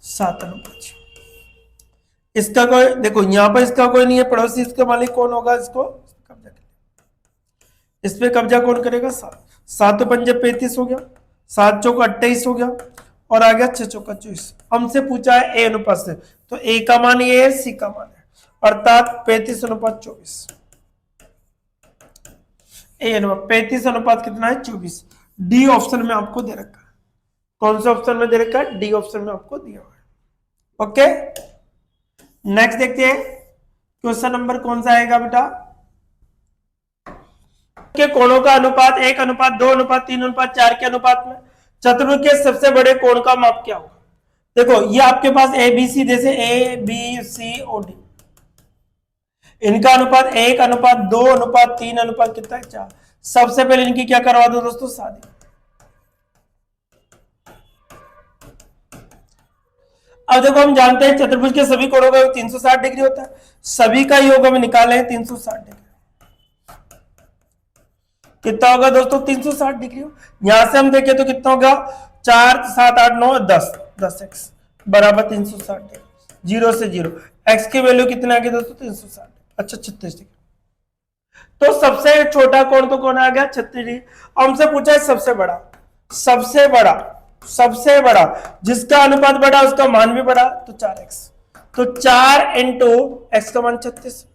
7:6। इसका कोई देखो यहाँ पर इसका कोई नहीं है पड़ोसी, इसका मालिक कौन होगा, इसको कब्जा करेगा, इस पे कब्जा कौन करेगा 7। 7 पंजे 35 हो गया, 7 चौक 28 हो गया और आ गया 6 चौका 24। हमसे पूछा है ए अनुपात से, तो ए का मान ये है, सी का मान है, अर्थात 35:24। ए अनुपात 35 कितना है 24। डी ऑप्शन में आपको दे रखा है। कौन सा ऑप्शन में दे रखा है डी ऑप्शन में आपको दिया हुआ है। ओके नेक्स्ट देखते हैं क्वेश्चन नंबर कौन सा आएगा बेटा, के कोणों का अनुपात 1:2:3:4 के अनुपात में चतुर्भुज के सबसे बड़े कोण का माप क्या होगा। देखो ये आपके पास ए बी सी, जैसे A B C O D, इनका अनुपात 1:2:3 कितना है 4। सबसे पहले इनकी क्या करवा दो दोस्तों शादी। अब देखो हम जानते हैं चतुर्भुज के सभी कोणों का योग 360 डिग्री होता है, सभी का योग हम निकाले 360 डिग्री, कितना होगा दोस्तों 360 डिग्री। यहां से हम देखें तो कितना होगा 4 7 8 9 10 10x बराबर 360 डिग्री, 0 से 0। एक्स की वैल्यू कितना आ गया दोस्तों? 360। अच्छा 36 डिग्री। तो सबसे छोटा कोण तो कौन आ गया? 36 डिग्री। हमसे पूछा है सबसे बड़ा, सबसे बड़ा, सबसे बड़ा जिसका अनुपात बढ़ा उसका मान भी बढ़ा, तो 4x। तो 4 इंटू एक्स का मान 36,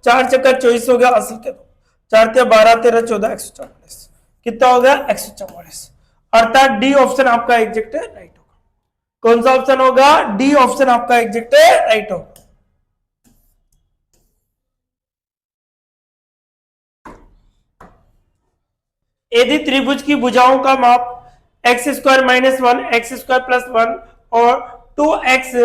4 चक्कर 24 हो गया, असल के दो, 4 × 12 13 14 144। कितना हो गया? 144। अर्थात डी ऑप्शन आपका एग्जैक्ट राइट होगा। कौन सा ऑप्शन होगा? डी ऑप्शन आपका एग्जैक्ट राइट होगा। यदि त्रिभुज की भुजाओं का माप x² - 1 x² + 1 और 2x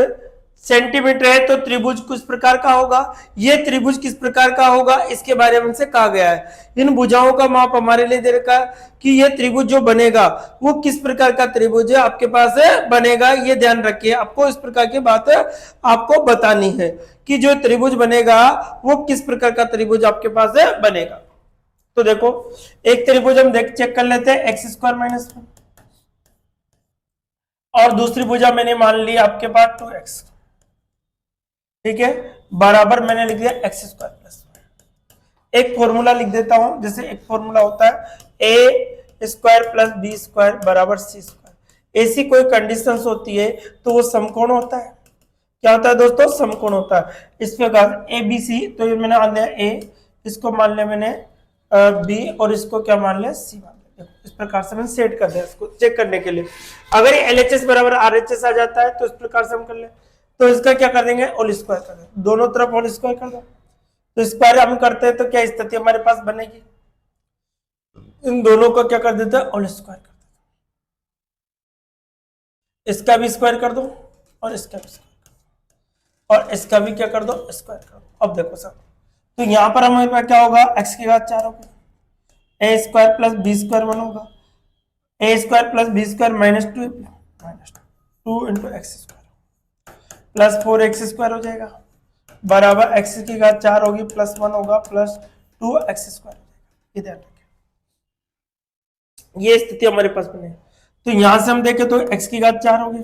सेंटीमीटर है तो त्रिभुज किस प्रकार का होगा? यह त्रिभुज किस प्रकार का होगा इसके बारे में से कहा गया है। इन भुजाओं का माप हमारे लिए दे रखा है कि यह त्रिभुज जो बनेगा वो किस प्रकार का त्रिभुज है आपके पास बनेगा। ये ध्यान रखिए, आपको इस प्रकार की बात आपको बतानी है कि जो त्रिभुज बनेगा वो किस प्रकार का त्रिभुज आपके पास बनेगा। तो देखो एक त्रिभुज हम चेक कर लेते हैं, x² - 1 और दूसरी भुजा मैंने मान ली आपके पास 2x, ठीक है, बराबर मैंने लिख दिया x² + 1। एक फॉर्मूला लिख देता हूं, जैसे एक फॉर्मूला होता है a² + b² बराबर c²। ऐसी कोई कंडीशंस होती है तो वो समकोण होता है। क्या होता है दोस्तों? समकोण होता है। इस प्रकार ए बी सी, तो ये मैंने मान लिया a, इसको मान लिया मैंने बी और इसको क्या मान लिया? सी मान लिया। इस प्रकार से मैंने सेट कर दिया इसको चेक करने के लिए। अगर ये LHS बराबर RHS आ जाता है तो इस प्रकार से हम कर ले, तो इसका क्या कर देंगे? होल स्क्वायर कर देंगे, दोनों तरफ होल स्क्वायर कर दो। तो स्क्वायर हम करते हैं तो क्या स्थिति हमारे पास बनेगी? इन दोनों को क्या कर देते हैं? होल स्क्वायर कर देते। इसका भी स्क्वायर कर दो और इसका भी स्क्वायर कर दो और इसका भी क्या कर दो? स्क्वायर कर दो। अब देखो सर, तो यहां पर हमारे पास क्या होगा? x की घात 4 होगा, a² + b² 1 होगा, a² + b² -2 × x² + 4x² हो जाएगा, बराबर x की घात 4 होगी +1 होगा +2x² ये ध्यान रखें। ये स्थिति हमारे पास बने। तो यहां से हम देखें तो x की घात 4 होगी,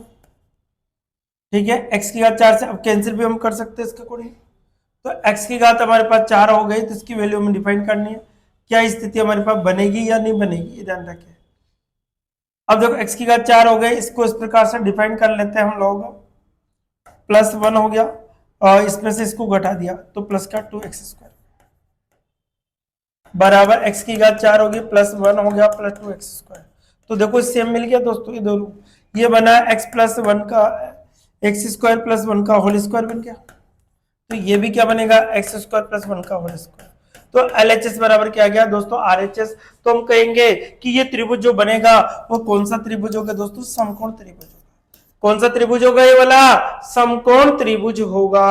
ठीक है, x की घात 4 से अब कैंसिल भी हम कर सकते हैं इसके अकॉर्डिंग। तो x की घात हमारे पास 4 हो गई, तो इसकी वैल्यू हमें डिफाइन करनी है। क्या स्थिति हमारे पास बनेगी या नहीं बनेगी, ये ध्यान रखें। अब देखो x की घात 4 हो गई, इसको इस प्रकार से डिफाइन कर लेते हैं हम लोग। +1 हो गया और इसमें से इसको घटा दिया तो प्लस का 2x² बराबर x की घात 4 होगी +1 हो गया +2x²। तो देखो सेम मिल गया दोस्तों, ये दोनों, ये बना x + 1 का x² + 1 का होल स्क्वायर बन गया। तो ये भी क्या बनेगा? x² + 1 का होल स्क्वायर। तो LHS बराबर क्या गया दोस्तों? RHS। तो हम कहेंगे कि ये त्रिभुज जो बनेगा वो कौन सा त्रिभुज होगा दोस्तों? समकोण त्रिभुज होगा। कौन सा त्रिभुज होगा ये वाला? समकोण त्रिभुज होगा।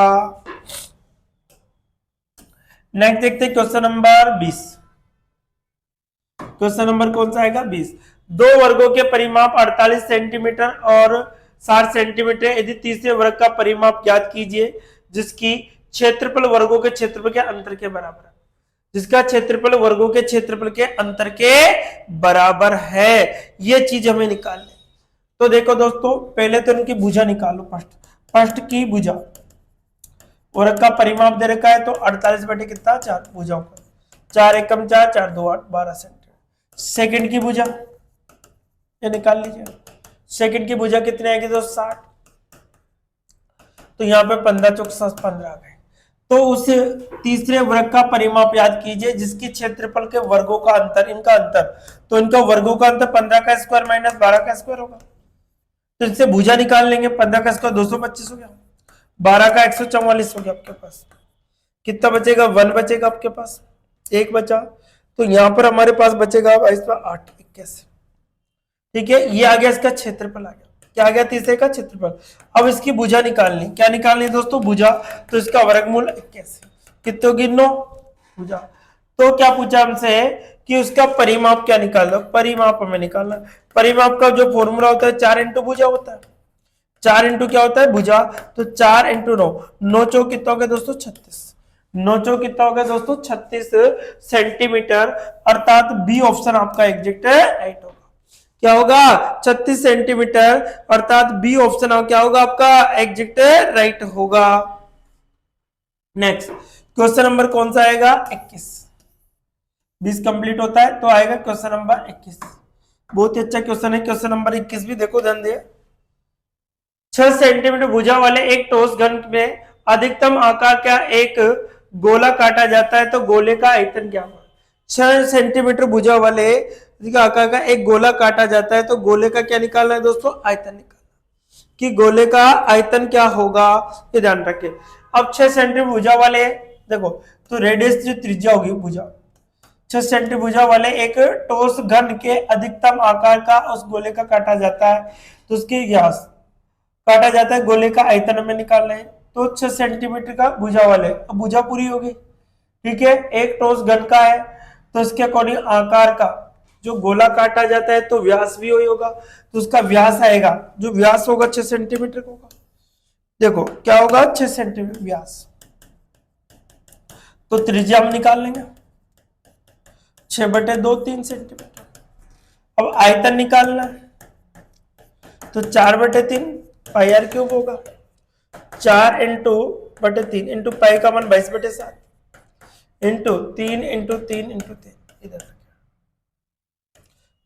नेक्स्ट देखते हैं क्वेश्चन नंबर 20। क्वेश्चन नंबर कौन सा आएगा? 20। दो वर्गों के परिमाप 48 सेंटीमीटर और 60 सेंटीमीटर, यदि तीसरे वर्ग का परिमाप ज्ञात कीजिए जिसकी क्षेत्रफल वर्गों के क्षेत्रफल के अंतर के बराबर है। जिसका क्षेत्रफल वर्गों के क्षेत्रफल के अंतर के बराबर है, ये चीज हमें निकालनी। तो देखो दोस्तों, पहले तो इनकी भुजा निकालो। फर्स्ट की भुजा, वर्ग का परिमाप दे रखा है तो 48 बटे कितना? 4 भुजाओं का, 4 एकम 4 4 2 8 12 सेंटीमीटर। सेकंड की भुजा ये निकाल लीजिए। सेकंड की भुजा कितने आएगी तो 60। तो यहाँ पे 15 चौक 15 आ गए। तो उस तीसरे वर्ग का परिमाप याद कीजिए जिसकी क्षेत्रफल के वर्गों का अंतर, इनका अंतर, तो इनका वर्गों का अंतर 15 का स्क्वायर माइनस 12 का स्क्वायर होगा। तो इससे भुजा निकाल लेंगे। 15 का स्क्वायर 225 हो गया, 12 का 144 हो गया। आपके पास कितना बचेगा? 1 बचेगा आपके पास, 1 बचा। तो यहां पर हमारे पास बचेगा 8 21। ठीक है, ये आ गया इसका क्षेत्रफल आ गया। क्या आ गया? तीसरे का क्षेत्रफल। अब इसकी भुजा निकालनी। क्या निकालनी दोस्तों? भुजा। तो इसका वर्गमूल 21 कितने होगी? 9 भुजा। तो क्या पूछा हमसे कि उसका परिमाप क्या निकालो? परिमाप हमें निकालना। परिमाप का जो फॉर्मूला होता है 4 इंटू भुजा होता है। 4 इंटू क्या होता है? भुजा। तो 4 इंटू 9, 9 चौक कितना हो गया दोस्तों? 36। 9 चौक कितना हो गया दोस्तों? 36 सेंटीमीटर। अर्थात बी ऑप्शन आपका एग्जैक्ट राइट होगा। क्या होगा 36 सेंटीमीटर, अर्थात बी ऑप्शन क्या होगा आपका एग्जैक्ट राइट होगा। नेक्स्ट क्वेश्चन नंबर कौन सा आएगा 21। 20 कंप्लीट होता है तो आएगा क्वेश्चन नंबर 21। बहुत ही अच्छा क्वेश्चन है क्वेश्चन नंबर 21 भी, देखो ध्यान दिए। 6 सेंटीमीटर भुजा वाले एक ठोस घन में अधिकतम आकार का एक गोला काटा जाता है तो गोले का आयतन क्या होगा। 6 सेंटीमीटर भुजा वाले आकार का एक गोला काटा जाता है तो गोले का क्या निकालना है दोस्तों, आयतन निकालना, कि गोले का आयतन क्या होगा, ये ध्यान रखें। अब 6 सेंटीमीटर भुजा वाले, देखो तो रेडियस जो त्रिज्या होगी भुजा, 6 सेंटीमीटर भुजा वाले एक ठोस घन के अधिकतम आकार का उस गोले का काटा जाता है तो उसकी व्यास काटा जाता है, गोले का आयतन हमें निकालना है। तो 6 सेंटीमीटर का भुजा वाले, अब भुजा पूरी होगी, ठीक है, एक ठोस घन का है तो इसके अकॉर्डिंग आकार का जो गोला काटा जाता है तो व्यास भी वही होगा, तो उसका व्यास आएगा, जो व्यास होगा 6 सेंटीमीटर का होगा। देखो क्या होगा 6 सेंटीमीटर व्यास, तो त्रिज्या हम निकाल लेंगे 6/2 3 सेंटीमीटर। अब आयतन निकालना है तो 4/3 पाई आर क्यूब होगा, 4 × 3 इंटू पाई का मान 22/7 इंटू 3 × 3 × 3, इधर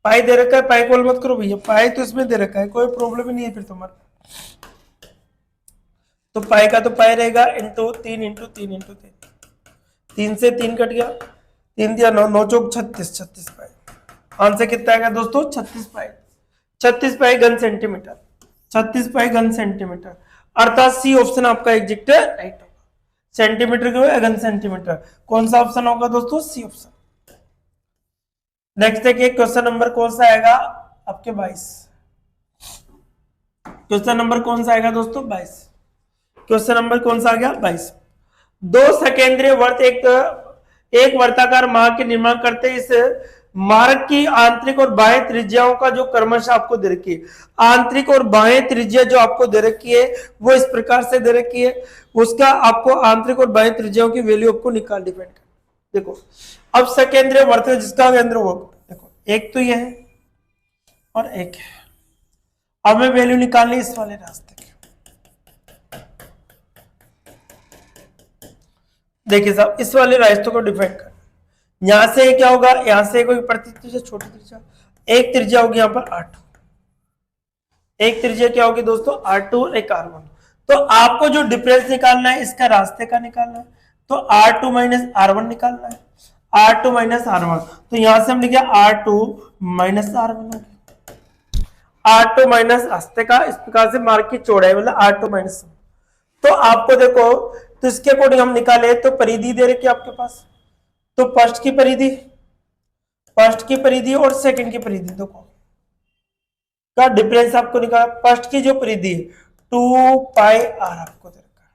पाई दे रखा है, पाई कॉल मत करो भैया, पाई तो इसमें दे रखा है, कोई प्रॉब्लम ही नहीं है फिर तुम्हारा। तो पाई का तो पाई रहेगा इंटू 3 × 3 × 3, 3 से 3 कट गया, 3 दिया 9, 9 चौक 36, 36 पाई। आंसर कितना आएगा दोस्तों 36 पाई, 36 पाई घन सेंटीमीटर, 36 पाई घन सेंटीमीटर, अर्थात सी ऑप्शन आपका एग्जैक्ट राइट होगा। सेंटीमीटर के घन सेंटीमीटर, कौन सा ऑप्शन होगा दोस्तों, सी ऑप्शन। नेक्स्ट देखिए क्वेश्चन नंबर कौन सा आएगा आपके 22। क्वेश्चन नंबर कौन सा आएगा दोस्तों 22। क्वेश्चन नंबर कौन सा आ गया 22। दो सकेंद्रीय वर्त एक वर्ताकार मार्ग के निर्माण करते हैं। इस मार्ग की आंतरिक और बाह्य त्रिज्याओं का जो क्रमशः आपको दे रखी है, आंतरिक और बाह्य त्रिज्या जो आपको दे रखी है वो इस प्रकार से दे रखी है, उसका आपको आंतरिक और बाह्य त्रिज्याओं की वैल्यू आपको निकाल डिपेंड कर। देखो अब सकेंद्रीय वर्त जिसका केंद्र हो, देखो एक तो यह है और एक है, अब मैं वैल्यू निकालनी इस वाले रास्ते की। देखिए साहब इस वाले रास्ते को डिफाइन कर, यहां से क्या होगा, यहां से कोई प्रति त्रिज्या छोटी त्रिज्या, एक त्रिज्या होगी यहां पर R2, एक त्रिज्या क्या होगी दोस्तों R2 और एक R1। तो आपको जो डिफरेंस निकालना है इसका रास्ते का निकालना है, तो R2 - R1 निकालना है, R2 - R1। तो यहां से हम लिखे R2 - R1 हो गया, R2 - रास्ते का, इस प्रकार से मार्ग की चौड़ाई मतलब R2 - तो आपको देखो तो इसके अकॉर्डिंग हम निकाले तो परिधि दे रखी आपके पास, तो फर्स्ट की परिधि और सेकंड की परिधि देखो का डिफरेंस आपको निकाला। फर्स्ट की जो परिधि है 2πr आपको दे रखा है,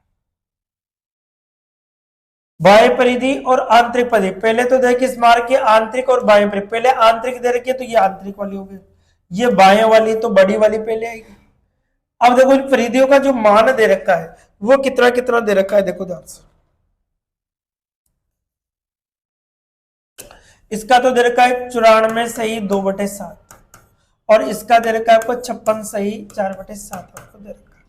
बाह्य परिधि और आंतरिक परिधि। पहले तो देखिए इस मार्ग की आंतरिक और बाह्य परिधि, पहले आंतरिक दे रखी है तो ये आंतरिक वाली होगी, ये बाह्य वाली तो बड़ी वाली पहले आएगी। अब देखो इन परिधियों का जो मान दे रखा है वो कितना कितना दे रखा है, देखो ध्यान से। इसका तो दे रखा है 94 सही 2/7 और इसका दे रखा है आपको 56 सही 4/7 आपको दे रखा है।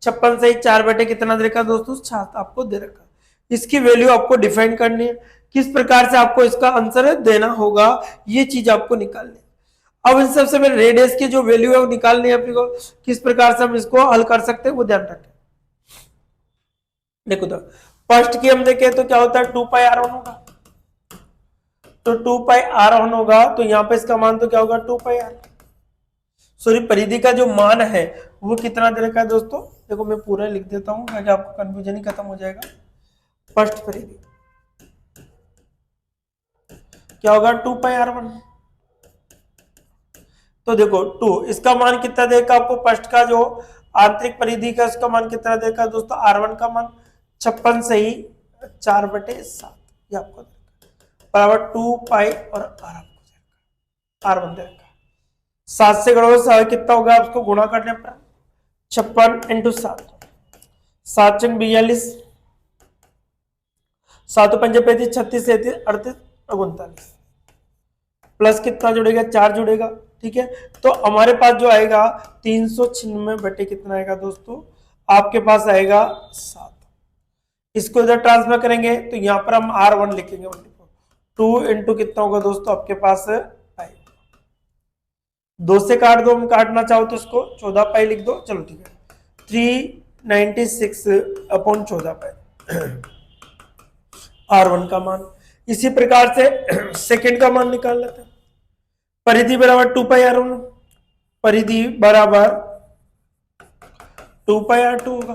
56 सही 4 कितना दे रखा है दोस्तों 7 आपको दे रखा है। इसकी वैल्यू आपको डिफाइन करनी है, किस प्रकार से आपको इसका आंसर देना होगा ये चीज आपको निकालनी है। अब इन सबसे पहले रेडियस की जो वैल्यू है वो निकालनी है अपने को, किस प्रकार से हम इसको हल कर सकते हैं वो ध्यान रखें। देखो तो फर्स्ट की हम देखें तो क्या होता है 2πr1 होगा, तो 2πr1 होगा तो यहाँ पे इसका मान तो क्या होगा 2πr। सॉरी परिधि का जो मान है वो कितना दे रखा है दोस्तों, देखो मैं पूरा लिख देता हूं ताकि आपको कंफ्यूजन ही खत्म हो जाएगा। फर्स्ट परिधि क्या होगा 2πr1, तो देखो 2 इसका मान कितना देगा आपको, फर्स्ट का जो आंतरिक परिधि का उसका मान कितना देगा दोस्तों, R1 का मान 56 सही 4/7 ये आपको बराबर 2π और R1 देगा। 7 से करोगे 7 कितना होगा आपको गुणा करने पर 56 × 7, 7 × 42, 7 × 5 35 36 37 38 39 प्लस कितना जुड़ेगा 4 जुड़ेगा ठीक है, तो हमारे पास जो आएगा 396 बटे कितना आएगा दोस्तों, आपके पास आएगा 7। इसको इधर ट्रांसफर करेंगे तो यहाँ पर हम R1 लिखेंगे 2 इंटू कितना होगा दोस्तों, आपके पास 5। 2 से काट दो, हम काटना चाहो तो इसको 14 पाई लिख दो, चलो ठीक है, 396/14 पाई R1 का मान। इसी प्रकार से सेकंड का मान निकाल लेते हैं। परिधि बराबर 2 पाई R1, परिधि बराबर 2 पाई R2 होगा।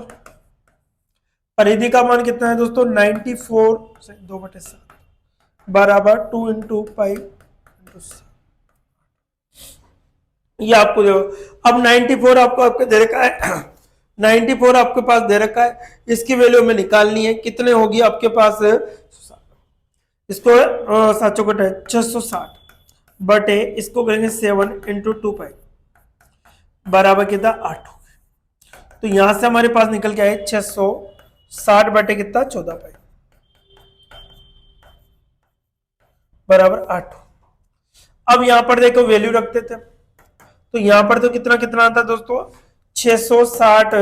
परिधि का मान कितना है दोस्तों, 94 से 2/7 बराबर 2 इंटू पाई इंटू 7। ये आपको देखो, अब 94 आपको दे रखा है, 94 आपके पास दे रखा है, इसकी वैल्यू हमें निकालनी है, कितने होगी आपके पास, इसको 660 बटे इसको करेंगे 7 इंटू 2 पाई बराबर कितना 8। तो यहां से हमारे पास निकल के आए 660 बटे कितना 14 पाई बराबर 8। अब यहां पर देखो वैल्यू रखते थे, तो यहां पर तो कितना कितना आता है दोस्तों, 660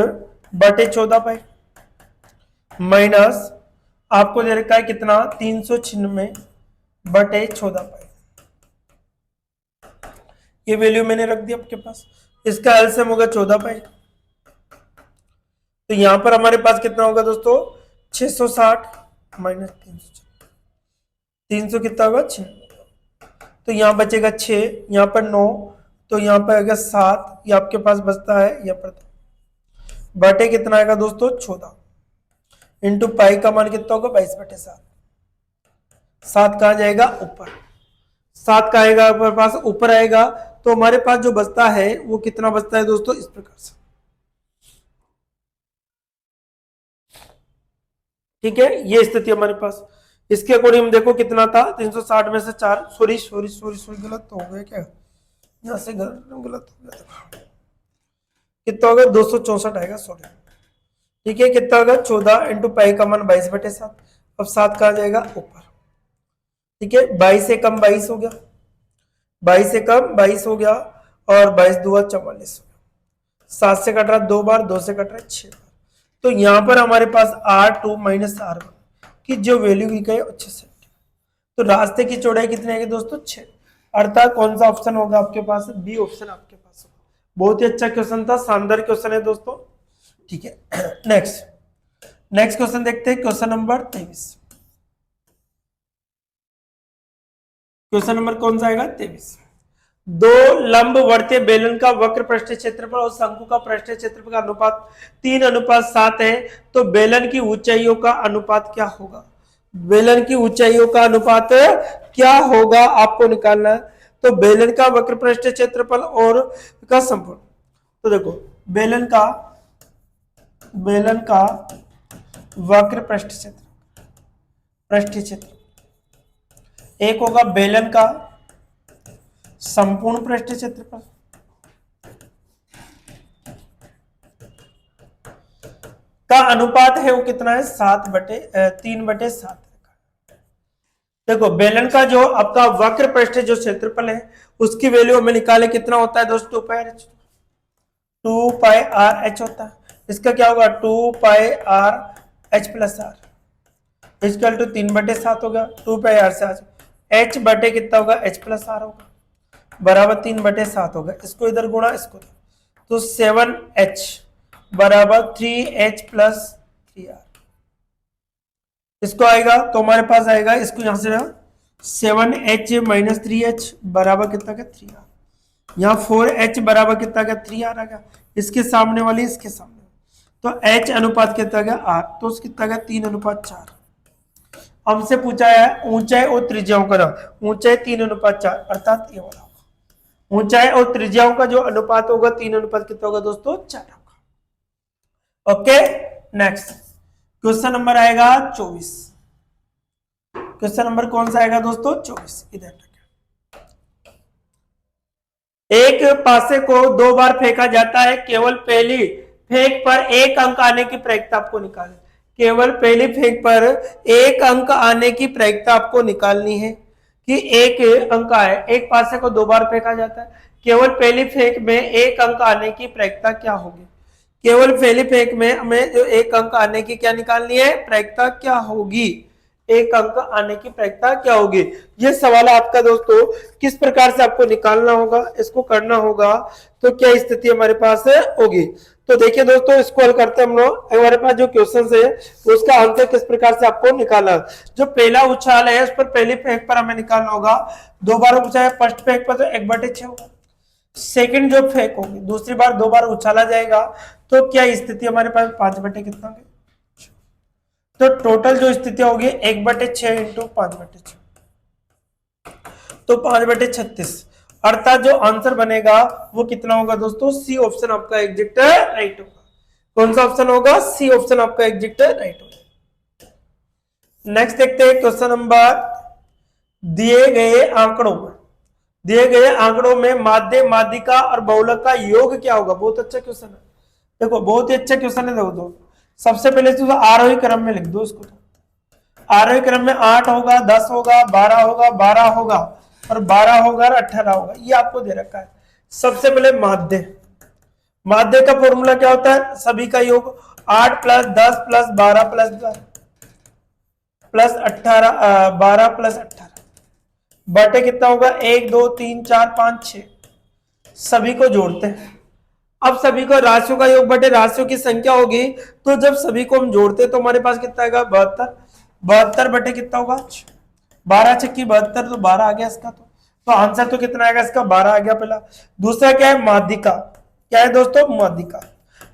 बटे 14 पाई माइनस आपको दे रखा है कितना 396 बटे 14 पाई। ये वैल्यू मैंने रख दी आपके पास, इसका एलसीएम होगा 14 पाई। तो यहां पर हमारे पास कितना होगा दोस्तों, 660 माइनस 300 कितना होगा 6, तो यहां बचेगा 6, यहां पर 9, तो यहां पर आएगा 7, ये आपके पास बचता है यहाँ पर बटे कितना आएगा दोस्तों 14 इंटू पाई का मान कितना होगा 22/7। 7 कहां जाएगा ऊपर, 7 का आएगा हमारे पास ऊपर आएगा, तो हमारे पास जो बचता है वो कितना बचता है दोस्तों, इस प्रकार से, ठीक है, ये स्थिति हमारे पास। इसके अकॉर्डिंग देखो कितना था, 360 में से 4, सॉरी गलत तो हो गया क्या, यहां से गलत हो गया, कितना होगा 264 आएगा, सॉरी, ठीक है, कितना होगा 14 इंटू पाई का मान 22/7। अब 7 कहा जाएगा ऊपर, ठीक है, 22 से कम 22 हो गया, 22 से कम 22 हो गया, और 22 दूना 44 हो गया, 7 से कट रहा 2 बार, 2 से कट रहा 6 बार। तो यहां पर हमारे पास R2 माइनस R1 की जो वैल्यू की गई 6 सेंटीमीटर। तो रास्ते की चौड़ाई कितनी आएगी दोस्तों 6, अर्थात कौन सा ऑप्शन होगा आपके पास, बी ऑप्शन आपके पास होगा। बहुत ही अच्छा क्वेश्चन था, शानदार क्वेश्चन है दोस्तों, ठीक है। नेक्स्ट क्वेश्चन देखते हैं, क्वेश्चन नंबर 23। क्वेश्चन नंबर कौन सा आएगा 23। दो लंबवर्तीय बेलन का वक्र पृष्ठीय क्षेत्रफल और शंकु का पृष्ठीय क्षेत्रफल का अनुपात 3:7 है, तो बेलन की ऊंचाइयों का अनुपात क्या होगा, बेलन की ऊंचाइयों का अनुपात क्या होगा आपको निकालना है। तो बेलन का वक्र पृष्ठीय क्षेत्रफल और का संपूर्ण, तो देखो बेलन का वक्र पृष्ठीय क्षेत्र, एक होगा बेलन का संपूर्ण पृष्ठीय क्षेत्रफल, का अनुपात है वो कितना है 3/7। देखो बेलन का जो आपका वक्र पृष्ठीय जो क्षेत्रफल है उसकी वैल्यू हमें निकाले, कितना होता है दोस्तों 2 पाई आर एच होता है। इसका क्या होगा 2 pi R H plus R equal to 3/7 होगा। 2 पाई आर से एच बटे कितना होगा एच प्लस आर होगा बराबर 3/7 होगा। इसको इधर गुणा इसको, तो 7h बराबर 3h प्लस 3r, इसको आएगा तो हमारे पास आएगा, इसको यहां से 7h माइनस 3h बराबर कितना का 3r, यहाँ 4h बराबर कितना का 3r आ गया, इसके सामने वाली इसके सामने, तो h अनुपात कितना का r, तो कितना का 3:4। हमसे पूछा है ऊंचाई और त्रिज्याओं का, ऊंचाई 3:4 अर्थात ये वाला ऊंचाई और त्रिज्याओं का जो अनुपात होगा 3 कितना होगा दोस्तों 4 होगा। ओके, नेक्स्ट क्वेश्चन नंबर आएगा 24। क्वेश्चन नंबर कौन सा आएगा दोस्तों 24। इधर एक पासे को 2 बार फेंका जाता है, केवल पहली फेंक पर 1 अंक आने की प्रायिकता आपको निकालनी, केवल पहली फेंक पर 1 अंक आने की प्रायिकता आपको निकालनी है कि 1 अंक आए। एक पासे को 2 बार फेंका जाता है, केवल पहली फेंक में एक अंक आने की प्रायिकता क्या होगी? केवल पहली फेंक में हमें जो एक अंक आने की क्या निकालनी है, प्रायिकता क्या होगी? एक अंक आने की प्रायिकता क्या होगी? ये सवाल है आपका दोस्तों, किस प्रकार से आपको निकालना होगा, इसको करना होगा, तो क्या स्थिति हमारे पास होगी? तो देखिए दोस्तों, इसको हल करते हम लोग। हमारे पास जो क्वेश्चन है उसका आंसर किस प्रकार से आपको निकालना। जो पहला उछाल है उस पर पहली फेंक पर हमें निकालना होगा। दो बार उछाल, फर्स्ट फेंक पर तो 1/6 होगा। सेकंड जो फेंक होगी, दूसरी बार दो बार उछाला जाएगा, तो क्या स्थिति हमारे पास 5/, कितना होगी? तो टोटल जो स्थिति होगी 1/6 इंटू 5/6, तो 5/36, अर्थात जो आंसर बनेगा वो कितना होगा दोस्तों? सी ऑप्शन आपका एग्जैक्ट राइट होगा। कौन सा ऑप्शन होगा? सी ऑप्शन आपका एग्जैक्ट राइट होगा। नेक्स्ट देखते हैं क्वेश्चन नंबर, दिए गए आंकड़ों में माध्य, माध्यिका और बहुलक का योग क्या होगा? बहुत अच्छा क्वेश्चन है, देखो बहुत ही अच्छा क्वेश्चन है। देखो सबसे पहले तो आरोही क्रम में लिख दो इसको। तो आरोही क्रम में 8 होगा, 10 होगा, 12 होगा, 12 होगा और 12 होगा और 18 होगा, ये आपको दे रखा है। सबसे पहले माध्य का फॉर्मूला क्या होता है? सभी का योग 8 + 10 + 12 + 18, 12 + 18 बटे कितना होगा? 1 2 3 4 5 6, सभी को जोड़ते हैं। अब सभी को राशियों का योग बटे राशियों की संख्या होगी, तो जब सभी को हम जोड़ते हैं तो हमारे पास कितना आएगा? 72, 72 बटे कितना होगा? 12 छक्की 72, तो 12 आ गया इसका। तो आंसर तो कितना आएगा इसका? 12 आ गया पहला। दूसरा क्या है? माध्यिका। क्या है दोस्तों?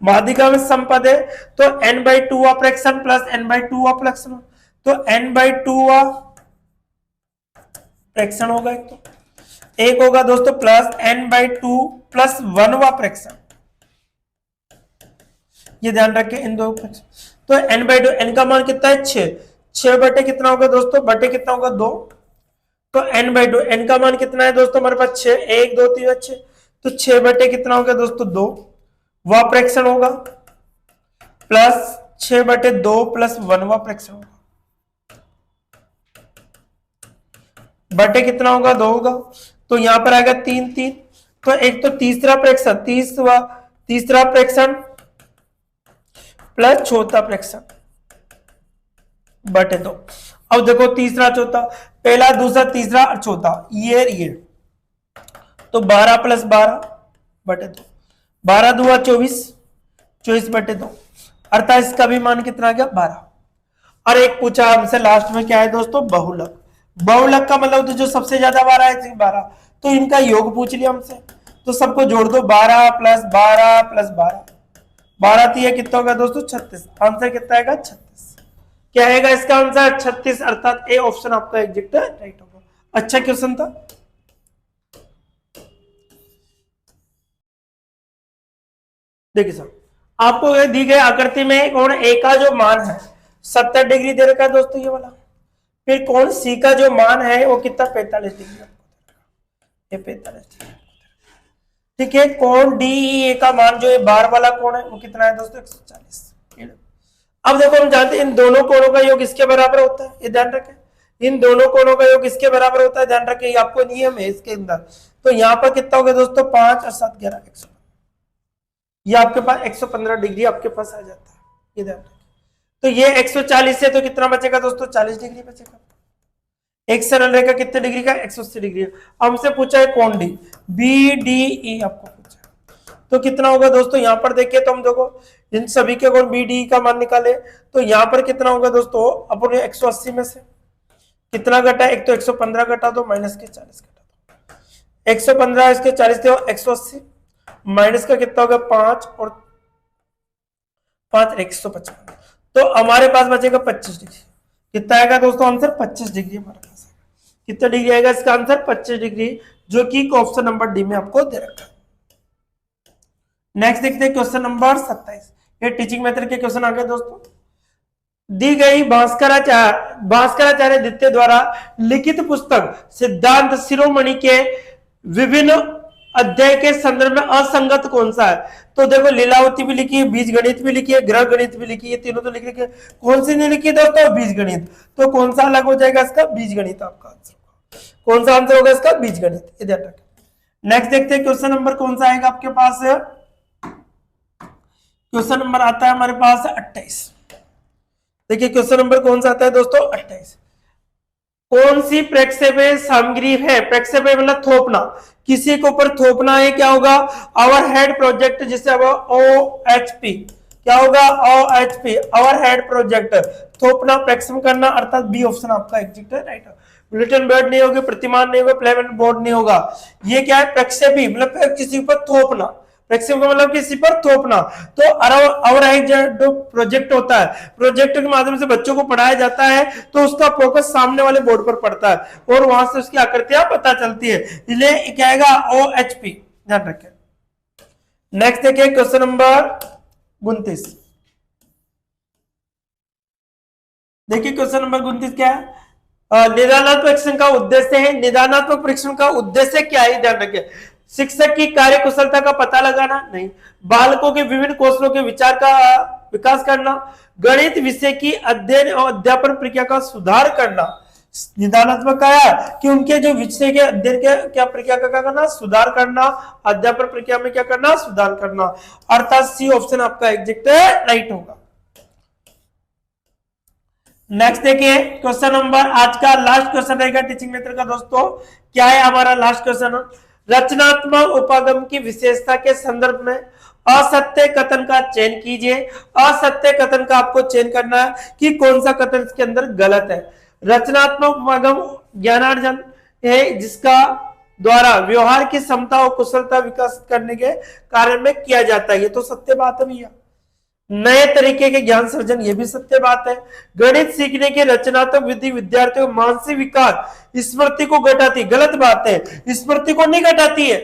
माध्यिका में समपद है, तो n/2 fraction plus n/2 fraction, तो n/2 फ्रैक्शन होगा एक होगा दोस्तों प्लस n/2 + 1वां फ्रैक्शन, ये ध्यान रखें इन दो फ्रैक्शन। तो n/2, n का मान कितना है? 6 बटे कितना होगा दोस्तों? बटे कितना होगा? 2, तो n/2, n का मान कितना है दोस्तों हमारे पास? 6, 1 2 3 6, तो 6 बटे कितना होगा दोस्तों? 2, वह फ्रैक्शन होगा प्लस 6/2 + 1वां फ्रैक्शन होगा, बटे कितना होगा? 2 होगा। तो यहां पर आएगा 3 3, तो एक तो तीसरा फ्रैक्शन प्लस चौथा फ्रैक्शन बटे 2। अब देखो तीसरा चौथा, पहला दूसरा तीसरा और चौथा, ये तो 12 + 12 बटे 2, 12 दूआ 24, 24 बटे 2, अर्थात इसका भी मान कितना आ गया? 12। और एक पूछा हमसे लास्ट में, क्या है दोस्तों? बहुलक का मतलब तो जो सबसे ज्यादा बार आए थे 12, तो इनका योग पूछ लिया हमसे, तो सबको जोड़ दो। 12 + 12 + 12, 12 3 कितना होगा दोस्तों? 36। आंसर कितना आएगा? 36। क्या आएगा इसका आंसर? 36, अर्थात ए ऑप्शन आपका एग्जैक्ट राइट होगा। अच्छा क्वेश्चन था। देखिए सर, आपको दी गई आकृति में कोण ए का जो मान है 70 डिग्री दे रखा है दोस्तों, ये वाला। फिर कोण सी का जो मान है वो कितना? 45 डिग्री, ये 45 डिग्री। ठीक है, कोण डी ए का मान जो है बार वाला कोण है वो कितना है दोस्तों? 140। अब देखो हम जानते हैं इन दोनों कोणों का योग इसके बराबर होता है, ये ध्यान रखें। इन दोनों कोणों का योग इसके बराबर होता है, ध्यान रखें, ये आपको नियम है इसके अंदर। तो यहाँ पर कितना हो गया दोस्तों? 5 और 7 11 115, ये आपके पास 115 डिग्री आपके पास आ जाता है, ये ध्यान रखें। तो ये 140 से तो कितना बचेगा दोस्तों? 40 डिग्री बचेगा। एक सरल रेखा कितने डिग्री का? 180 डिग्री। हमसे पूछा है कोण डी, बी डी ई आपको पूछा है, तो कितना होगा दोस्तों? यहाँ पर देखिए तो हम देखो इन सभी के कोण बी डी का मान निकाले, तो यहाँ पर कितना होगा दोस्तों? अपन 180 में से कितना घटा? एक तो 115 घटा दो, माइनस के 40 घटा दो, 115 इसके 40 थे 180, माइनस का कितना होगा? 5 और 5 155, तो हमारे पास बचेगा 25 डिग्री। कितना आएगा दोस्तों आंसर? 25 डिग्री हमारे पास। कितना डिग्री आएगा इसका आंसर? 25 डिग्री, जो कि ऑप्शन नंबर डी में आपको दे रखा है। नेक्स्ट देखते हैं क्वेश्चन नंबर 27। ये टीचिंग मेथड के क्वेश्चन आ गए दोस्तों। दी गई भास्कराचार्य द्वितीय द्वारा लिखित पुस्तक सिद्धांत शिरोमणि के विभिन्न अध्याय के संदर्भ में असंगत कौन सा है? तो देखो लीलावती भी लिखी है, बीज गणित भी लिखी है, ग्रह गणित भी लिखी है, तीनों तो लिख लिखे। कौन सी नहीं लिखी दोस्तों? बीज गणित। तो कौन सा अलग हो जाएगा इसका? बीज गणित आपका आंसर होगा। कौन सा आंसर होगा इसका? बीज गणित, ध्यान रखें। नेक्स्ट देखते हैं क्वेश्चन नंबर कौन सा आएगा आपके पास। क्वेश्चन नंबर आता है हमारे पास 28। देखिए क्वेश्चन नंबर कौन सा आता है दोस्तों, 28। कौन सी प्रक्षेपी सामग्री है, प्रक्षेपी मतलब थोपना, किसी के ऊपर थोपना है, क्या होगा, आवर हेड प्रोजेक्ट, जिसे अब OHP, क्या होगा, OHP, आवर हेड प्रोजेक्ट, थोपना, प्रक्षेपण करना, अर्थात बी ऑप्शन आपका एग्जिट है, राइट। बुलेटिन बोर्ड नहीं होगी, प्रतिमान नहीं होगा, प्लेमेंट बोर्ड नहीं होगा। ये क्या है, प्रक्षेपी मतलब किसी पर थोपना, प्रक्षेपण का मतलब किसी पर थोपना। तो और जो प्रोजेक्ट होता है, प्रोजेक्ट के माध्यम से बच्चों को पढ़ाया जाता है, तो उसका फोकस सामने वाले बोर्ड पर पड़ता है और वहां से उसकी आकृतियां पता चलती है, इसलिए क्या आएगा, OHP, ध्यान रखें। नेक्स्ट देखिए क्वेश्चन नंबर 29। देखिए क्वेश्चन नंबर 29 क्या है, निदानात्मक परीक्षण का उद्देश्य है, निदानात्मक परीक्षण का उद्देश्य क्या है, ध्यान रखें। शिक्षक की कार्य कुशलता का पता लगाना नहीं, बालकों के विभिन्न कौशलों के विचार का विकास करना, गणित विषय की अध्ययन और अध्यापन प्रक्रिया का सुधार करना। निदानात्मक का है कि उनके जो विषय के अध्ययन के क्या प्रक्रिया का क्या करना, सुधार करना, अध्यापन प्रक्रिया में क्या करना, सुधार करना, अर्थात सी ऑप्शन आपका एग्जैक्ट राइट होगा। नेक्स्ट देखिए क्वेश्चन नंबर, आज का लास्ट क्वेश्चन रहेगा टीचिंग मेथड का दोस्तों। क्या है हमारा लास्ट क्वेश्चन, रचनात्मक उपागम की विशेषता के संदर्भ में असत्य कथन का चयन कीजिए। असत्य कथन का आपको चयन करना है कि कौन सा कथन इसके अंदर गलत है। रचनात्मक उपागम ज्ञानार्जन है जिसका द्वारा व्यवहार की क्षमता और कुशलता विकसित करने के कार्य में किया जाता है, ये तो सत्य बात है भैया। नए तरीके के ज्ञान सर्जन, ये भी सत्य बात है। गणित सीखने की रचनात्मक विधि विद्यार्थियों को मानसिक विकास, स्मृति को घटाती, गलत बात है, स्मृति को नहीं घटाती है,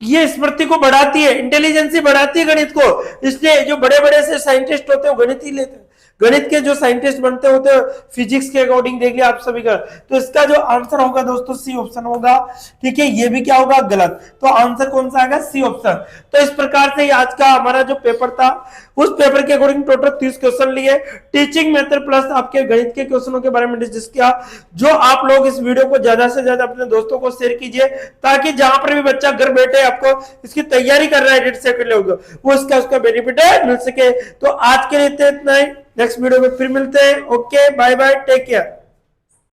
ये स्मृति को बढ़ाती है, इंटेलिजेंसी बढ़ाती है गणित को। इसलिए जो बड़े बड़े से साइंटिस्ट होते हैं गणित ही लेते हैं, गणित के जो साइंटिस्ट बनते होते हैं फिजिक्स के अकॉर्डिंग देख लिया आप सभी का। तो इसका जो आंसर होगा दोस्तों सी ऑप्शन होगा, ठीक है, ये भी क्या होगा, गलत। तो आंसर कौन सा आएगा, सी ऑप्शन। तो इस प्रकार से आज का हमारा जो पेपर था, उस पेपर के अकॉर्डिंग टोटल 30 क्वेश्चन लिए, टीचिंग मेथड प्लस आपके गणित के क्वेश्चनों के बारे में डिस्कस किया। जो आप लोग इस वीडियो को ज्यादा से ज्यादा अपने दोस्तों को शेयर कीजिए, ताकि जहां पर भी बच्चा घर बैठे आपको इसकी तैयारी कर रहा है डेट से वो उसका बेनिफिट मिल सके। तो आज के लिए इतना ही, नेक्स्ट वीडियो में फिर मिलते हैं। Okay, bye bye, take care.